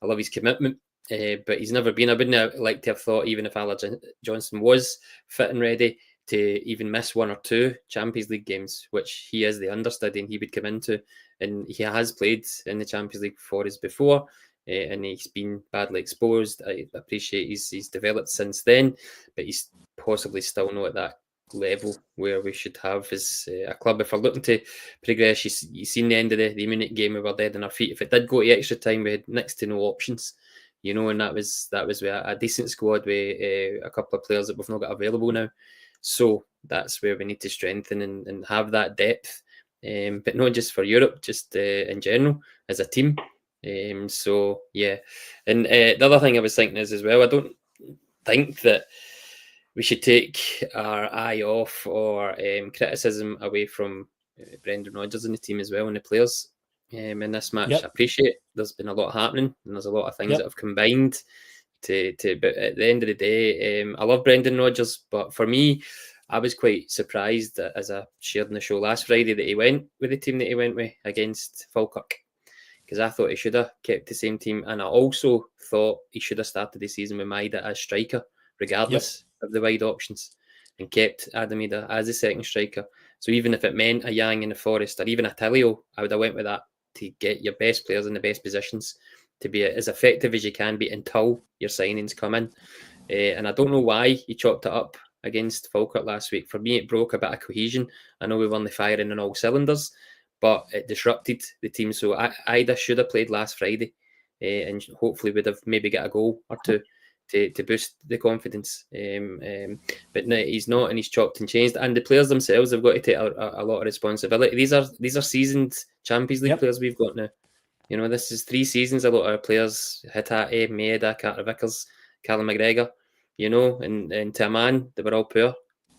I love his commitment. But he's never been. I wouldn't have liked to have thought, even if Alistair Johnston was fit and ready, to even miss one or two Champions League games, which he is the understudy and he would come into. And he has played in the Champions League for us before. And he's been badly exposed. I appreciate he's developed since then, but he's possibly still not at that level where we should have as a club. If we're looking to progress, you've seen the end of the Munich game, we were dead on our feet. If it did go to extra time, we had next to no options, and that was with a decent squad with a couple of players that we've not got available now. So that's where we need to strengthen and have that depth, but not just for Europe, just in general as a team. So yeah, and the other thing I was thinking is as well, I don't think that we should take our eye off or criticism away from Brendan Rodgers and the team as well and the players in this match. Yep. I appreciate there's been a lot happening and there's a lot of things that have combined to but at the end of the day, I love Brendan Rodgers, but for me, I was quite surprised that, as I shared in the show last Friday, that he went with the team that he went with against Falkirk, because I thought he should have kept the same team, and I also thought he should have started the season with Maida as striker, regardless of the wide options, and kept Adam Maida as the second striker. So even if it meant a Yang in the Forest or even a Tilio, I would have went with that to get your best players in the best positions to be as effective as you can be until your signings come in. And I don't know why he chopped it up against Falkirk last week. For me, it broke a bit of cohesion. I know we were only firing on all cylinders, but it disrupted the team. So Ida should have played last Friday and hopefully would have maybe got a goal or two to boost the confidence. But no, he's not, and he's chopped and changed. And the players themselves have got to take a lot of responsibility. These are seasoned Champions League players we've got now. This is 3 seasons. A lot of our players, Hitati, Maeda, Carter Vickers, Callum McGregor, and to a man, they were all poor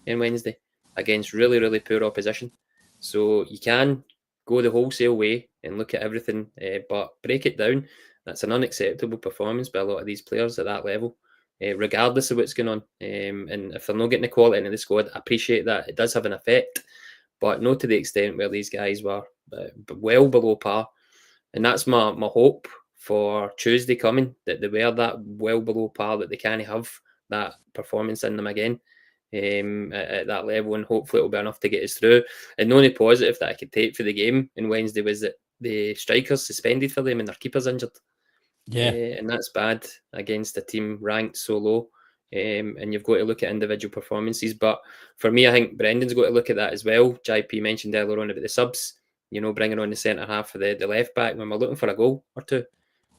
on Wednesday against really, really poor opposition. So you can go the wholesale way and look at everything, but break it down. That's an unacceptable performance by a lot of these players at that level, regardless of what's going on. And if they're not getting the quality into the squad, I appreciate that. It does have an effect, but not to the extent where these guys were well below par. And that's my hope for Tuesday coming, that they were that well below par, that they can't have that performance in them again at that level, and hopefully it'll be enough to get us through. And the only positive that I could take for the game on Wednesday was that the strikers suspended for them and their keeper's injured. And that's bad against a team ranked so low. And you've got to look at individual performances. But for me, I think Brendan's got to look at that as well. JP mentioned earlier on about the subs, bringing on the centre half for the left back when we're looking for a goal or two.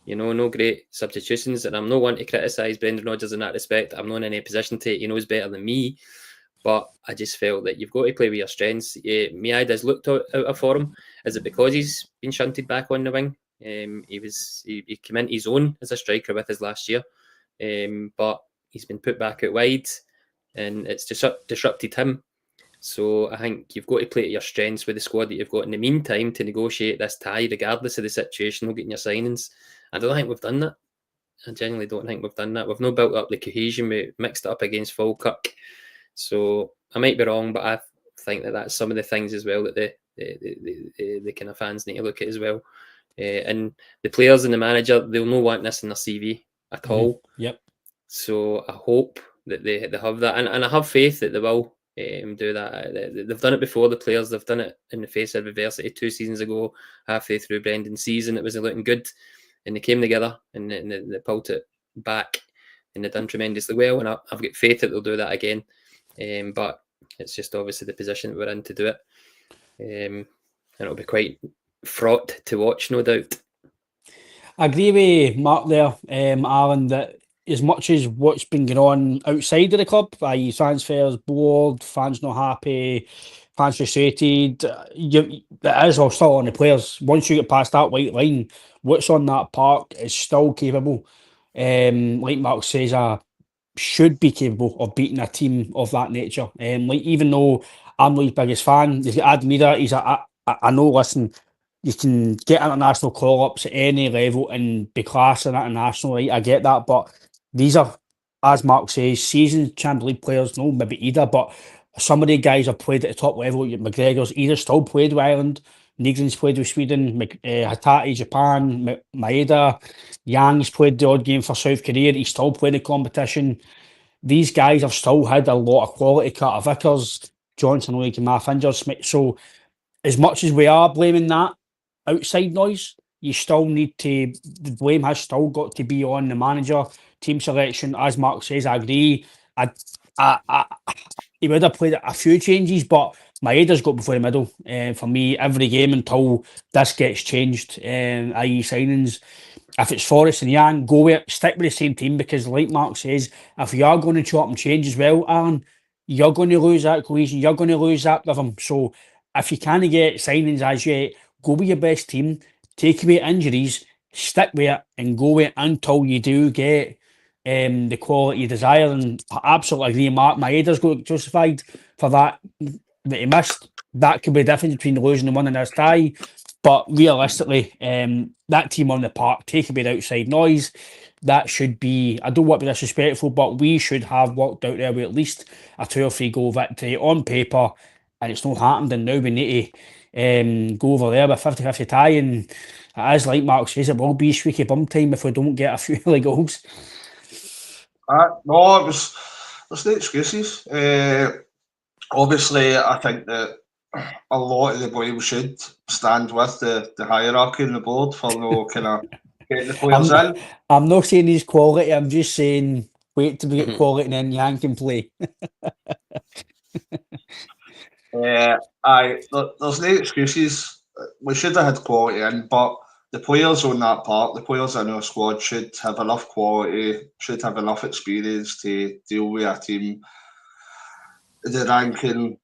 No great substitutions. And I'm not one to criticise Brendan Rodgers in that respect. I'm not in any position to. He knows better than me. But I just felt that you've got to play with your strengths. Miaida's looked out of form. Is it because he's been shunted back on the wing? He came into his own as a striker with his last year. But he's been put back out wide, and it's disrupted him. So I think you've got to play to your strengths with the squad that you've got in the meantime to negotiate this tie, regardless of the situation, not getting your signings. I don't think we've done that. I genuinely don't think we've done that. We've not built up the cohesion. We mixed it up against Falkirk. So I might be wrong, but I think that that's some of the things as well that the kind of fans need to look at as well. And the players and the manager, they'll not want this in their CV at all. Yep. So I hope that they have that, and I have faith that they will do that. They've done it before, the players. They've done it in the face of adversity 2 seasons ago, halfway through Brendan's season. It was looking good, and they came together and they pulled it back, and they've done tremendously well. And I've got faith that they'll do that again. But it's just obviously the position that we're in to do it. And it'll be quite fraught to watch, no doubt. I agree with Mark there, Alan, that as much as what's been going on outside of the club, i.e. transfers, board, fans not happy, fans frustrated, that is all still on the players. Once you get past that white line, what's on that park is still capable. Like Mark says, should be capable of beating a team of that nature. Like, even though I'm not his biggest fan, he's got Admira. I know, listen, you can get international call-ups at any level and be class and international, right? I get that, but these are, as Mark says, seasoned Champions League players. No, maybe either, but some of the guys have played at the top level. McGregor's either still played with Ireland, Nygren's played with Sweden, Hatati, Japan, Maeda, Yang's played the odd game for South Korea. He's still played the competition. These guys have still had a lot of quality. Carter Vickers, Johnson, only came off injured. So as much as we are blaming that outside noise, you still need to, the blame has still got to be on the manager, team selection. As Mark says, I agree. He would have played a few changes, but Maeda's got before the middle. For me, every game until this gets changed, i.e. signings. If it's Forrest and Yang, go with it. Stick with the same team, because like Mark says, if you are going to chop and change as well, Aaron, you're going to lose that cohesion. You're going to lose that rhythm. So if you can't get signings as yet, go with your best team, take away injuries, stick with it, and go with it until you do get the quality you desire. And I absolutely agree, Mark. Maeda's got justified for that he missed. That could be the difference between losing and winning this tie. But realistically, that team on the park, take away the outside noise, that should be, I don't want to be disrespectful, but we should have walked out there with at least a 2 or 3 goal victory on paper, and it's not happened. And now we need to go over there with 50-50 tie, and it is like Mark says, it will be squeaky bum time if we don't get a few early goals. No, there's no excuses. Obviously, I think that a lot of the blame should stand with the hierarchy in the board for no kind of getting the players in. I'm not saying he's quality, I'm just saying wait till we get quality and then Yang can play. There's no excuses. We should have had quality in, but the players on that part, the players in our squad should have enough quality, should have enough experience to deal with a team. The ranking,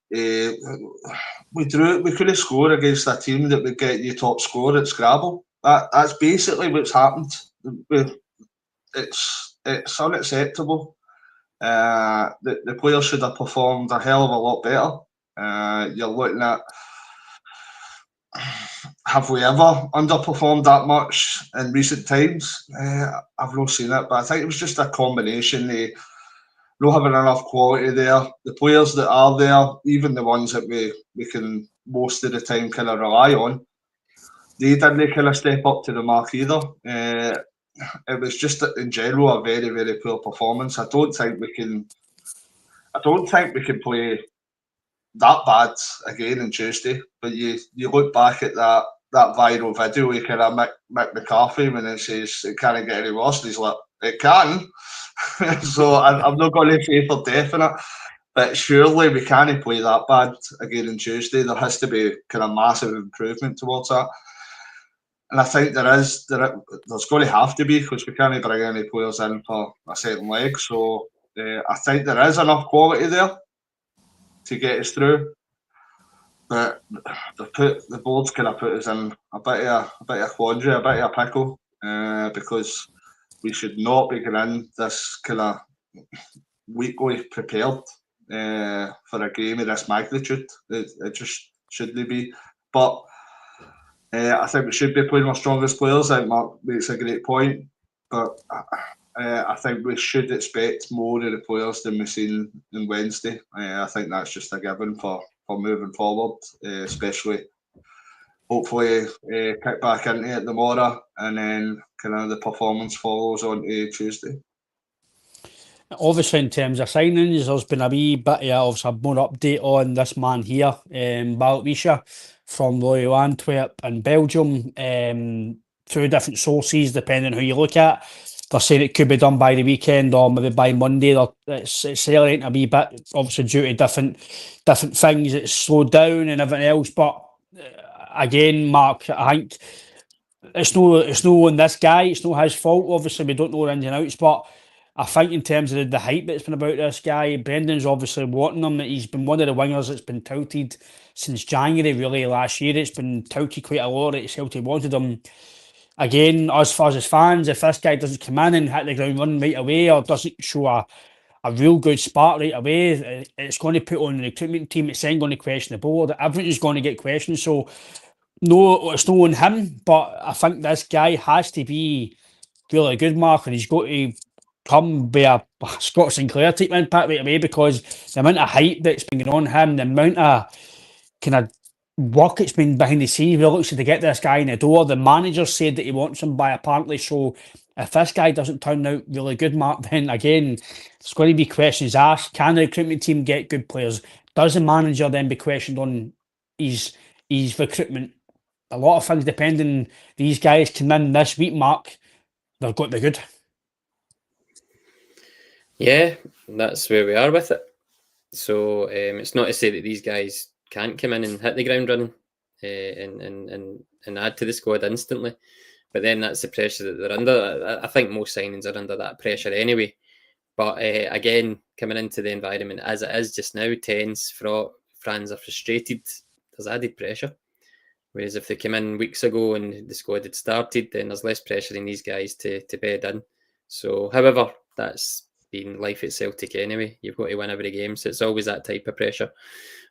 we could have scored against a team that would get you top score at Scrabble. That's basically what's happened. It's unacceptable. The players should have performed a hell of a lot better. You're looking at, have we ever underperformed that much in recent times? I've not seen it, but I think it was just a combination of not having enough quality there. The players that are there, even the ones that we can most of the time kind of rely on, they didn't kind of step up to the mark either. It was just in general a very, very poor performance. I don't think we can play that bad again on Tuesday. But you look back at that viral video with kind of Mick McCarthy when it says it can't get any worse, and he's like, it can. So I'm not going to say for definite, but surely we can't play that bad again on Tuesday. There has to be kind of massive improvement towards that. And I think there's going to have to be, because we can't bring any players in for a second leg. So I think there is enough quality there to get us through. But the board's kind of put us in a bit of a quandary, a bit of a pickle, because we should not be going in this kind of weekly prepared for a game of this magnitude. It just shouldn't be. But I think we should be playing our strongest players. I think Mark makes a great point. But I think we should expect more of the players than we've seen on Wednesday. I think that's just a given for moving forward, especially hopefully kick back into it tomorrow, and then kind of the performance follows on to Tuesday. Obviously, in terms of signings, there's been a wee bit of more update on this man here, Baltwisha, from Royal Antwerp in Belgium. Through different sources, depending who you look at, they're saying it could be done by the weekend or maybe by Monday. It's accelerating a wee bit, obviously due to different things. It's slowed down and everything else. But again, Mark, I think it's no on this guy. It's not his fault. Obviously, we don't know the ins and outs, but I think in terms of the hype that's been about this guy, Brendan's obviously wanting him. He's been one of the wingers that's been touted since January, really, last year. It's been touted quite a lot. Celtic wanted him. Again, as far as fans, if this guy doesn't come in and hit the ground running right away or doesn't show a real good spark right away, it's going to put on the recruitment team. It's then going to question the board. Everything's going to get questioned. So, no, it's not on him, but I think this guy has to be really good, Mark, and he's got to come be a Scott Sinclair type impact right away, because the amount of hype that's been going on him, the amount of kind of work it's been behind the scenes, really, to get this guy in the door. The manager said that he wants him by apparently. So if this guy doesn't turn out really good, Mark, then again, there's going to be questions asked. Can the recruitment team get good players? Does the manager then be questioned on his recruitment? A lot of things depending. These guys come in this week, Mark, they've got to be good. Yeah, that's where we are with it. So it's not to say that these guys can't come in and hit the ground running and add to the squad instantly, but then that's the pressure that they're under. I think most signings are under that pressure anyway. But again, coming into the environment as it is just now, tense, fraught, fans are frustrated, there's added pressure. Whereas if they came in weeks ago and the squad had started, then there's less pressure in these guys to bed in. So, however, that's been life at Celtic anyway. You've got to win every game, so it's always that type of pressure.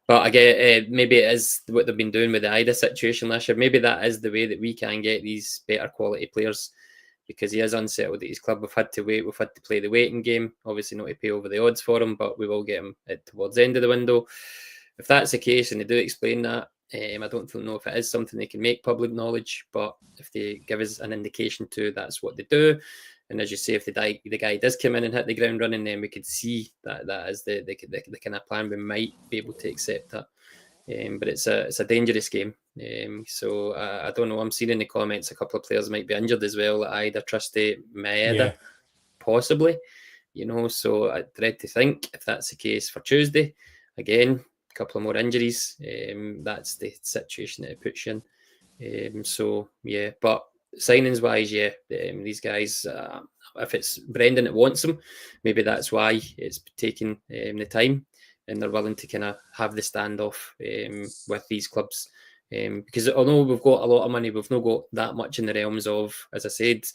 But again, maybe it is what they've been doing with the Ida situation last year. Maybe that is the way that we can get these better quality players, because he is unsettled at his club. We've had to wait. We've had to play the waiting game. Obviously not to pay over the odds for him, but we will get him towards the end of the window. If that's the case, and they do explain that, I don't know if it is something they can make public knowledge, but if they give us an indication to, that's what they do. And as you say, if the guy does come in and hit the ground running, then we could see that is the kind of plan. We might be able to accept that. But it's a dangerous game. So I don't know. I'm seeing in the comments a couple of players might be injured as well. Either Trusty, Maeda, possibly. So I dread to think if that's the case for Tuesday. Again, a couple of more injuries. That's the situation that it puts you in. So yeah, but signings wise, these guys, if it's Brendan that wants them, maybe that's why it's taking the time, and they're willing to kind of have the standoff with these clubs. Because although we've got a lot of money, we've not got that much in the realms of, as I said,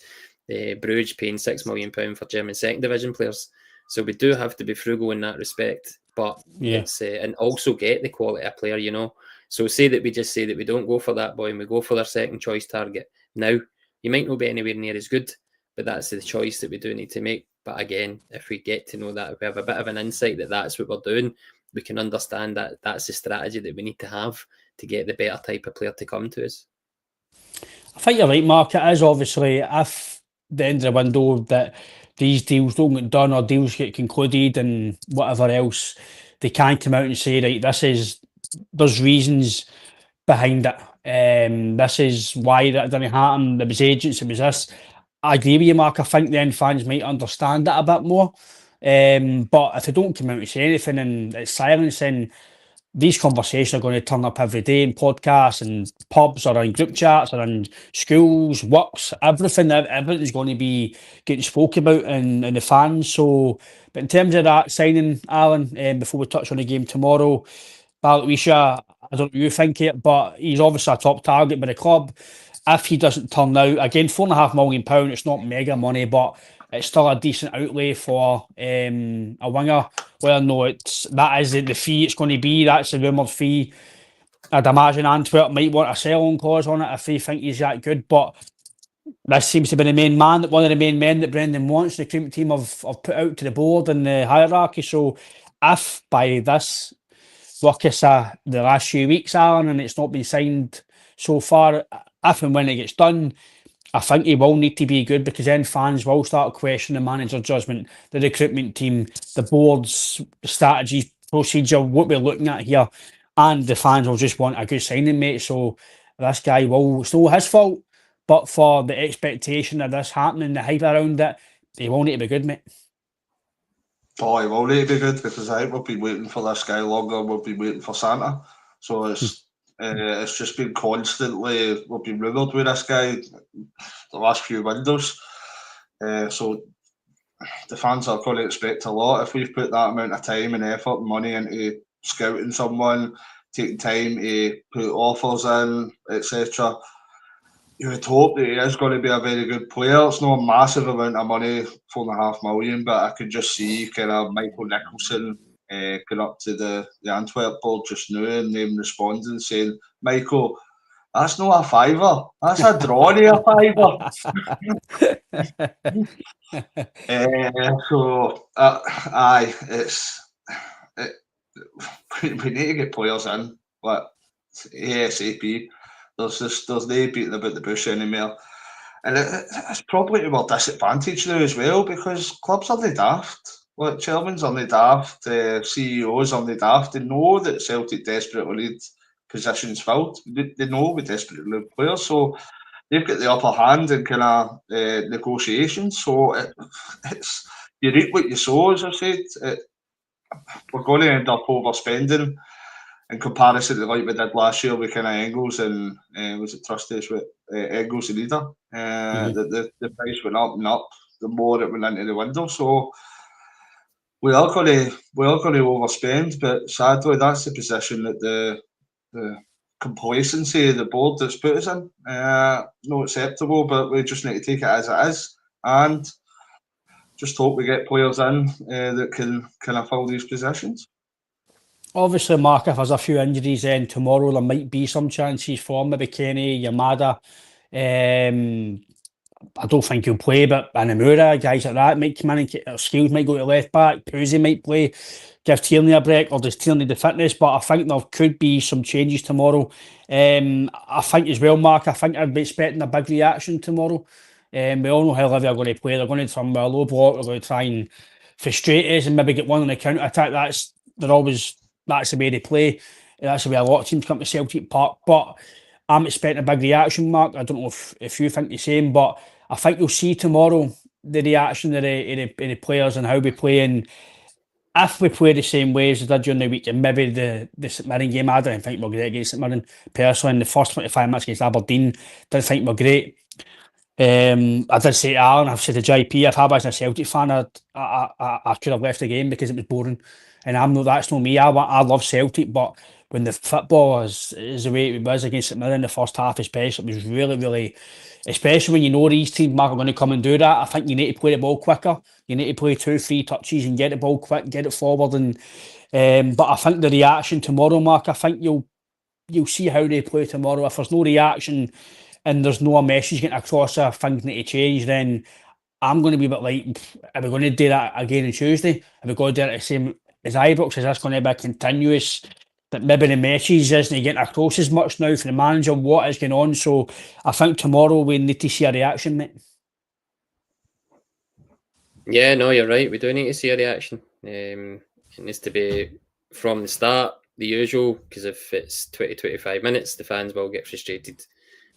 Bruges paying £6 million for German second division players. So we do have to be frugal in that respect, but it's and also get the quality of player, So say that we just say that we don't go for that boy and we go for their second choice target. Now, you might not be anywhere near as good, but that's the choice that we do need to make. But again, if we get to know that, if we have a bit of an insight that that's what we're doing, we can understand that that's the strategy that we need to have to get the better type of player to come to us. I think you're right, Mark. It is obviously, if the end of the window that these deals don't get done or deals get concluded and whatever else, they can come out and say, right, there's reasons behind it. This is why that didn't happen. There was agents, it was this. I agree with you, Mark. I think then fans might understand it a bit more. But if they don't come out and say anything and it's silence, then these conversations are going to turn up every day in podcasts and pubs or in group chats or in schools, works, everything's going to be getting spoke about and the fans. So, but in terms of that signing, Alan, before we touch on the game tomorrow, Baltwisha, I don't know what you think it, but he's obviously a top target by the club. If he doesn't turn out, again, £4.5 million, it's not mega money, but it's still a decent outlay for a winger. Well, no, that is the fee it's going to be. That's the rumoured fee. I'd imagine Antwerp might want a sell-on clause on it if they think he's that good, but this seems to be one of the main men that Brendan wants. The recruitment team have put out to the board in the hierarchy. So if by this ruckus the last few weeks, Alan, and it's not been signed so far, if and when it gets done, I think he will need to be good, because then fans will start questioning the manager's judgment, the recruitment team, the board's strategy, procedure, what we're looking at here, and the fans will just want a good signing, mate. So this guy will, it's not his fault, but for the expectation of this happening, the hype around it, he will need to be good, mate. Oh, he will need to be good, because I think we've been waiting for this guy longer. We've been waiting for Santa. So it's just been constantly, we've been rumoured with this guy the last few windows. So the fans are going to expect a lot if we've put that amount of time and effort and money into scouting someone, taking time to put offers in, etc. You would hope that he is going to be a very good player. It's not a massive amount of money, $4.5 million, but I could just see kind of Michael Nicholson going up to the Antwerp board just now and them responding saying, Michael, that's not a fiver, that's a draw near a fiver. We need to get players in, but ASAP. There's no beating about the bush anymore. And it's probably to our disadvantage now as well, because clubs are the daft. Like, chairmans are the daft, CEOs are the daft. They know that Celtic desperately need positions filled. They know we desperately need players, so they've got the upper hand in kind of negotiations. So it's you reap what you sow, as I said. We're going to end up overspending in comparison to like we did last year with kind of Engels and was it Trustees with Engels and Ida. The price went up and up the more it went into the window. So we are going to overspend, but sadly that's the position that the complacency of the board that's put us in. Not acceptable, but we just need to take it as it is and just hope we get players in that can kind of fill these positions. Obviously, Mark, if there's a few injuries then tomorrow, there might be some chances for maybe Kenny, Yamada. I don't think he'll play, but Anamura, guys like that might come in and Skills might go to left back, Poozy might play, give Tierney a break, or does Tierney the fitness? But I think there could be some changes tomorrow. I think as well, Mark, I think I'd be expecting a big reaction tomorrow. We all know how Livy are going to play. They're going to try a low block, they're going to try and frustrate us and maybe get one on the counter attack. That's the way they play. That's the way a lot of teams come to Celtic Park. But I'm expecting a big reaction, Mark. I don't know if you think the same, but I think you'll see tomorrow the reaction of the players and how we play. And if we play the same way as we did during the week, and maybe the St Mirren game, I don't think we're great against St Mirren personally. In the first 25 minutes against Aberdeen, didn't think we're great. I did say to Alan, I've said to JP, if I was a Celtic fan, I could have left the game because it was boring. And that's not me. I love Celtic, but when the football is the way it was against St Mirren in the first half, especially, it was really, really, especially when you know these teams are going to come and do that. I think you need to play the ball quicker. You need to play 2-3 touches and get the ball quick, get it forward. And but I think the reaction tomorrow, Mark, I think you'll see how they play tomorrow. If there's no reaction and there's no message getting across of things need to change, then I'm going to be a bit like, are we going to do that again on Tuesday? Are we going to do it the same as Ibrox? Is this going to be continuous? That maybe the message isn't getting across as much now for the manager, what is going on? So I think tomorrow we need to see a reaction, mate. Yeah, no, you're right. We do need to see a reaction. It needs to be from the start, the usual, because if it's 20-25 minutes, the fans will get frustrated.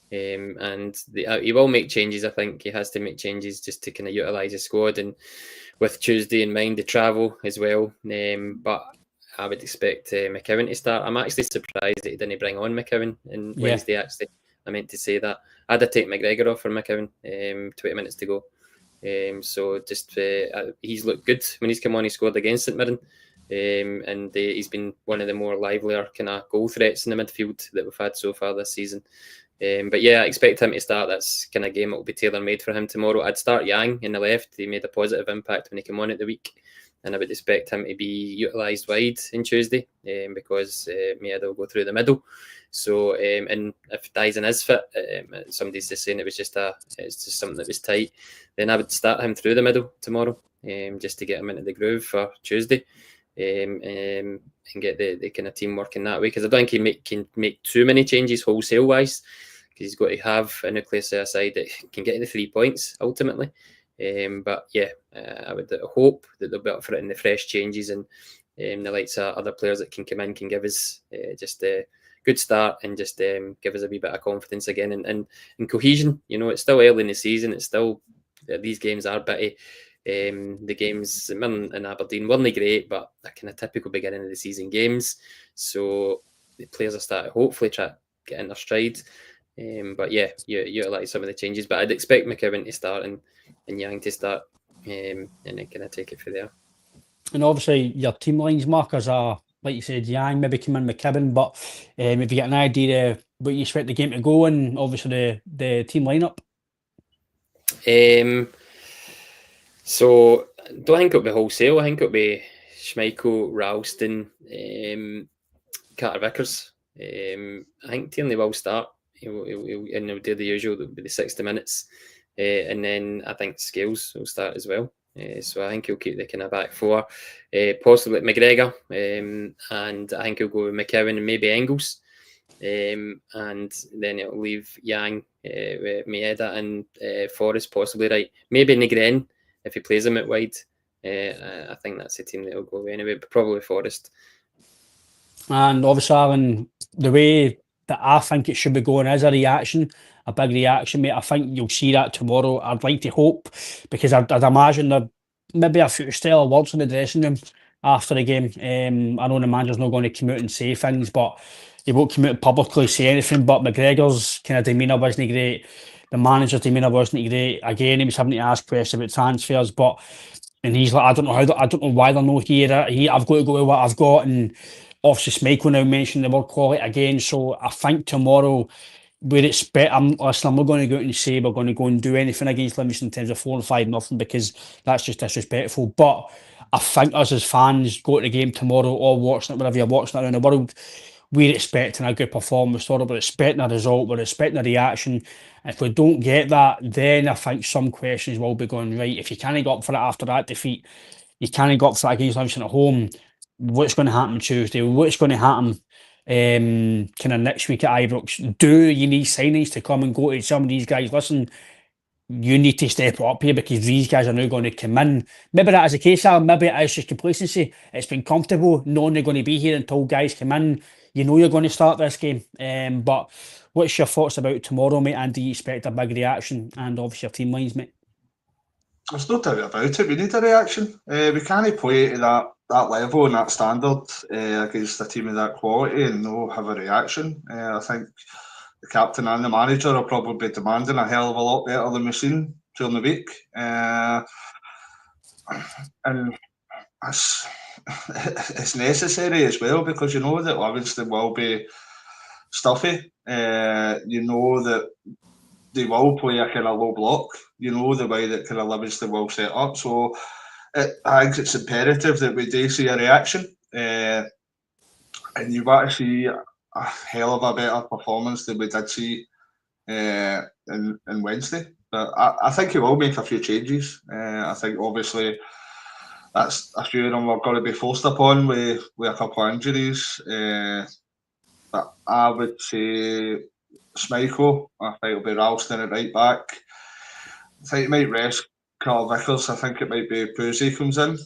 And he will make changes. I think he has to make changes just to kind of utilise his squad, and with Tuesday in mind, the travel as well. But I would expect McKeown to start. I'm actually surprised that he didn't bring on McKeown on Wednesday. Actually, I meant to say that. I'd have taken McGregor off for McKeown. 20 minutes to go. So just he's looked good when he's come on. He scored against St Mirren. And he's been one of the more livelier kind of goal threats in the midfield that we've had so far this season. But yeah, I expect him to start. That's kind of game that will be tailor-made for him tomorrow. I'd start Yang in the left. He made a positive impact when he came on at the week. And I would expect him to be utilised wide on Tuesday because Maeda will go through the middle. So, and if Dyson is fit, somebody's just saying it's just something that was tight, then I would start him through the middle tomorrow just to get him into the groove for Tuesday and get the kind of team working that way. Because I don't think he can make too many changes wholesale-wise, because he's got to have a nucleus aside that can get the 3 points ultimately. But yeah, I would hope that they'll be up for it in the fresh changes and the likes of other players that can come in can give us just a good start and just give us a wee bit of confidence again and cohesion. You know, it's still early in the season. It's still these games are bitty. The games in Aberdeen weren't great, but a kind of typical beginning of the season games. So the players are starting hopefully try to get in their stride. But yeah, you like some of the changes. But I'd expect McKibben to start and Yang to start, and then kind of take it from there. And obviously, your team lines markers are, like you said, Yang, maybe come in McKibben. But if you get an idea of what you expect the game to go and obviously the team lineup. So I don't think it'll be wholesale. I think it'll be Schmeichel, Ralston, Carter Vickers. I think Tierney will start. He'll do the usual. It'll be the 60 minutes. And then I think Scales will start as well. So I think he'll keep the kind of back four. Possibly McGregor. And I think he'll go with McKeown and maybe Engels. And then it'll leave Yang, with Maeda and Forrest possibly right. Maybe Negren if he plays him at wide. I think that's the team that will go with anyway, but probably Forrest. And obviously, Alan, the way that I think it should be going is a big reaction, mate. I think you'll see that tomorrow. I'd like to hope, because I'd imagine there maybe a few stellar words in the dressing room after the game. I know the manager's not going to come out and say things, but he won't come out and publicly say anything. But McGregor's kind of demeanour wasn't great. The manager's demeanour wasn't great. Again, he was having to ask questions about transfers, and he's like, I don't know why they're not here. I've got to go with what I've got, and obviously Schmeichel now mentioned the word quality again. So I think tomorrow we're expect. I'm not going to go out and say we're going to go and do anything against Livingston in terms of 4 or 5-0, because that's just disrespectful. But I think us as fans go to the game tomorrow or watching it, wherever you're watching it around the world, we're expecting a good performance. We're expecting a result. We're expecting a reaction. If we don't get that, then I think some questions will be going, right, if you can't go up for it after that defeat, you can't go up for it against Livingston at home, what's going to happen Tuesday? What's going to happen kind of next week at Ibrox? Do you need signings to come and go to some of these guys? Listen, you need to step up here, because these guys are now going to come in. Maybe that is the case, Alan. Maybe it is just complacency. It's been comfortable knowing they're going to be here until guys come in. You know you're going to start this game. But what's your thoughts about tomorrow, mate? And do you expect a big reaction? And obviously your team lines, mate. There's no doubt about it. We need a reaction. We can't play to that level and that standard against a team of that quality and not have a reaction. I think the captain and the manager will probably be demanding a hell of a lot better than we've seen during the week. And it's necessary as well, because you know that Livingston will be stuffy. You know that they will play a kind of low block. You know the way that kind of Livingston will set up. So I think it's imperative that we do see a reaction. And you want to see a hell of a better performance than we did see in Wednesday. But I think he will make a few changes. I think obviously that's a few of them are going to be forced upon with a couple of injuries. But I would say Schmeichel, I think it'll be Ralston at right back. I think he might rest Carl Vickers. I think it might be Puzzi comes in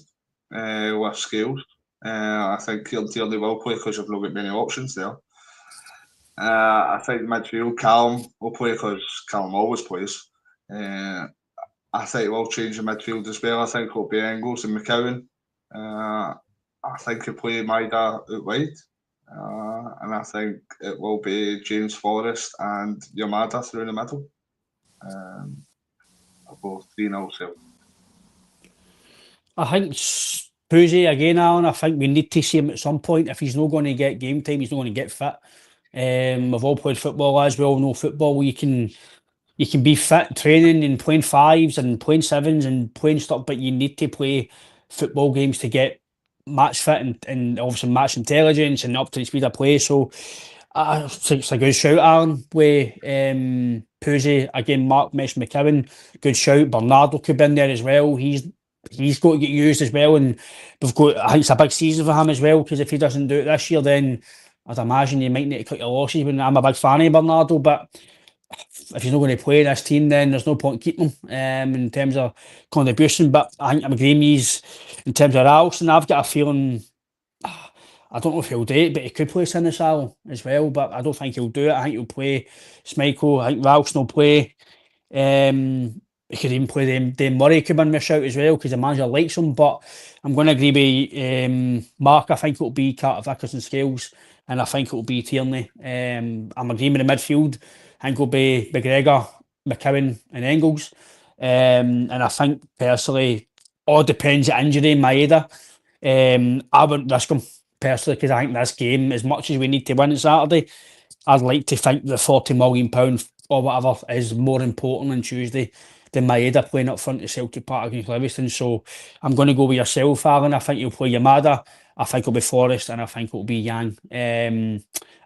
with Scales. I think he'll dearly will play, because you've not got many options there. I think midfield Callum will play, because Callum always plays. I think we'll change the midfield as well. I think it'll be Engels and McKeown. I think he'll play Maeda out wide. And I think it will be James Forrest and Yamada through the middle. Both 3-0 Celtic. I think Puzzi again, Alan. I think we need to see him at some point. If he's not going to get game time, he's not going to get fit. We've all played football, as we all know football. You can be fit training and playing fives and playing sevens and playing stuff, but you need to play football games to get match fit and obviously match intelligence and up to the speed of play. So it's a good shout, Aaron. With Poosie again, Mark mentioned McKibben, good shout. Bernardo could be in there as well. He's got to get used as well, and I think it's a big season for him as well, because if he doesn't do it this year, then I'd imagine you might need to cut your losses. When I'm a big fan of Bernardo, but if he's not going to play this team, then there's no point keeping him in terms of contribution. But I think I'm agreeing with in terms of Ralston. I've got a feeling, I don't know if he'll do it, but he could play Sinisal as well. But I don't think he'll do it. I think he'll play Schmeichel. I think Ralston will play. He could even play Dame Murray, could win my shout as well, because the manager likes him. But I'm going to agree with Mark. I think it'll be Carter Vickers and Scales, and I think it'll be Tierney. I'm agreeing with the midfield. I think it'll be McGregor, McKibben, and Engels. And I think personally, all depends on injury. Maeda. I wouldn't risk him personally, because I think this game, as much as we need to win on Saturday, I'd like to think the £40 million or whatever is more important on Tuesday than Maeda playing up front at Celtic Park against Livingston. So I'm going to go with yourself, Alan. I think you'll play Yamada. I think it'll be Forrest, and I think it'll be Yang.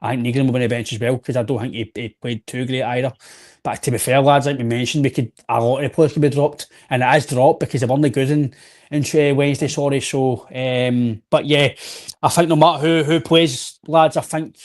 I think Negrin will be on the bench as well, because I don't think he played too great either. But to be fair, lads, like we mentioned, a lot of the players could be dropped, and it is dropped because they weren't good in Wednesday. Sorry, so but yeah, I think no matter who plays, lads, I think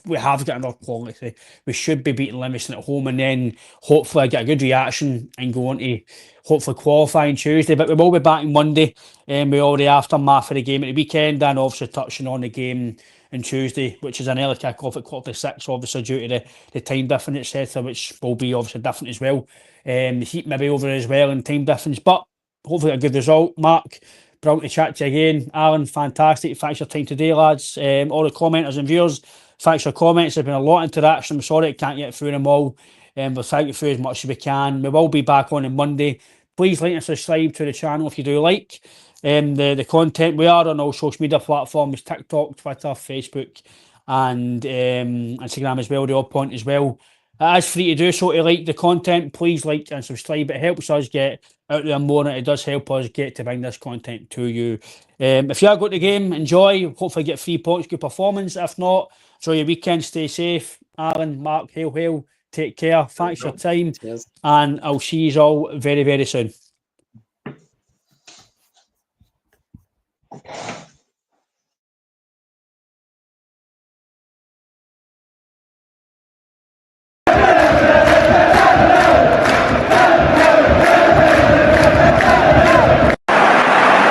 we have got enough quality. We should be beating Livingston at home, and then hopefully get a good reaction and go on to hopefully qualifying Tuesday. But we will be back on Monday, and we already aftermath of the game at the weekend, and obviously touching on the game on Tuesday, which is an early kick-off at 6:15, obviously due to the time difference, etc., which will be obviously different as well. The heat maybe over as well in time difference, but hopefully a good result. Mark, brilliant to chat to you again. Alan, fantastic. Thanks for your time today, lads. All the commenters and viewers, thanks for your comments. There's been a lot of interaction. I'm sorry I can't get through them all, but thank you through as much as we can. We will be back on Monday. Please like and subscribe to the channel if you do like the content. We are on all social media platforms: TikTok, Twitter, Facebook, and Instagram as well. The odd point as well. It is free to do so. To like the content, please like and subscribe. It helps us get out there more, and it does help us get to bring this content to you. If you are going to the game, enjoy. Hopefully get 3 points, good performance. If not, enjoy your weekend. Stay safe. Alan, Mark, hail. Take care. Thanks for your time. Cheers. And I'll see you all very, very soon.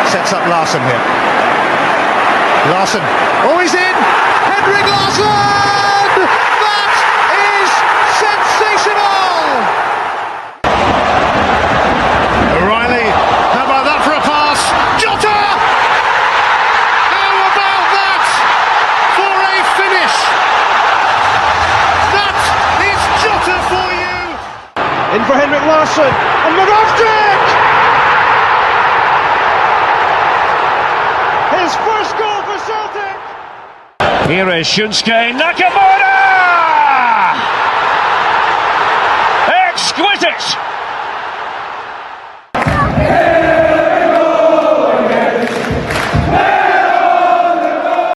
Sets up Larsson here. Larsson. Oh, he's in! Henrik Larsson! That is sensational! O'Reilly, how about that for a pass? Jota! How about that for a finish? That is Jota for you! In for Henrik Larsson, and Managerial! His first goal for Celtic! Here is Shunsuke Nakamura!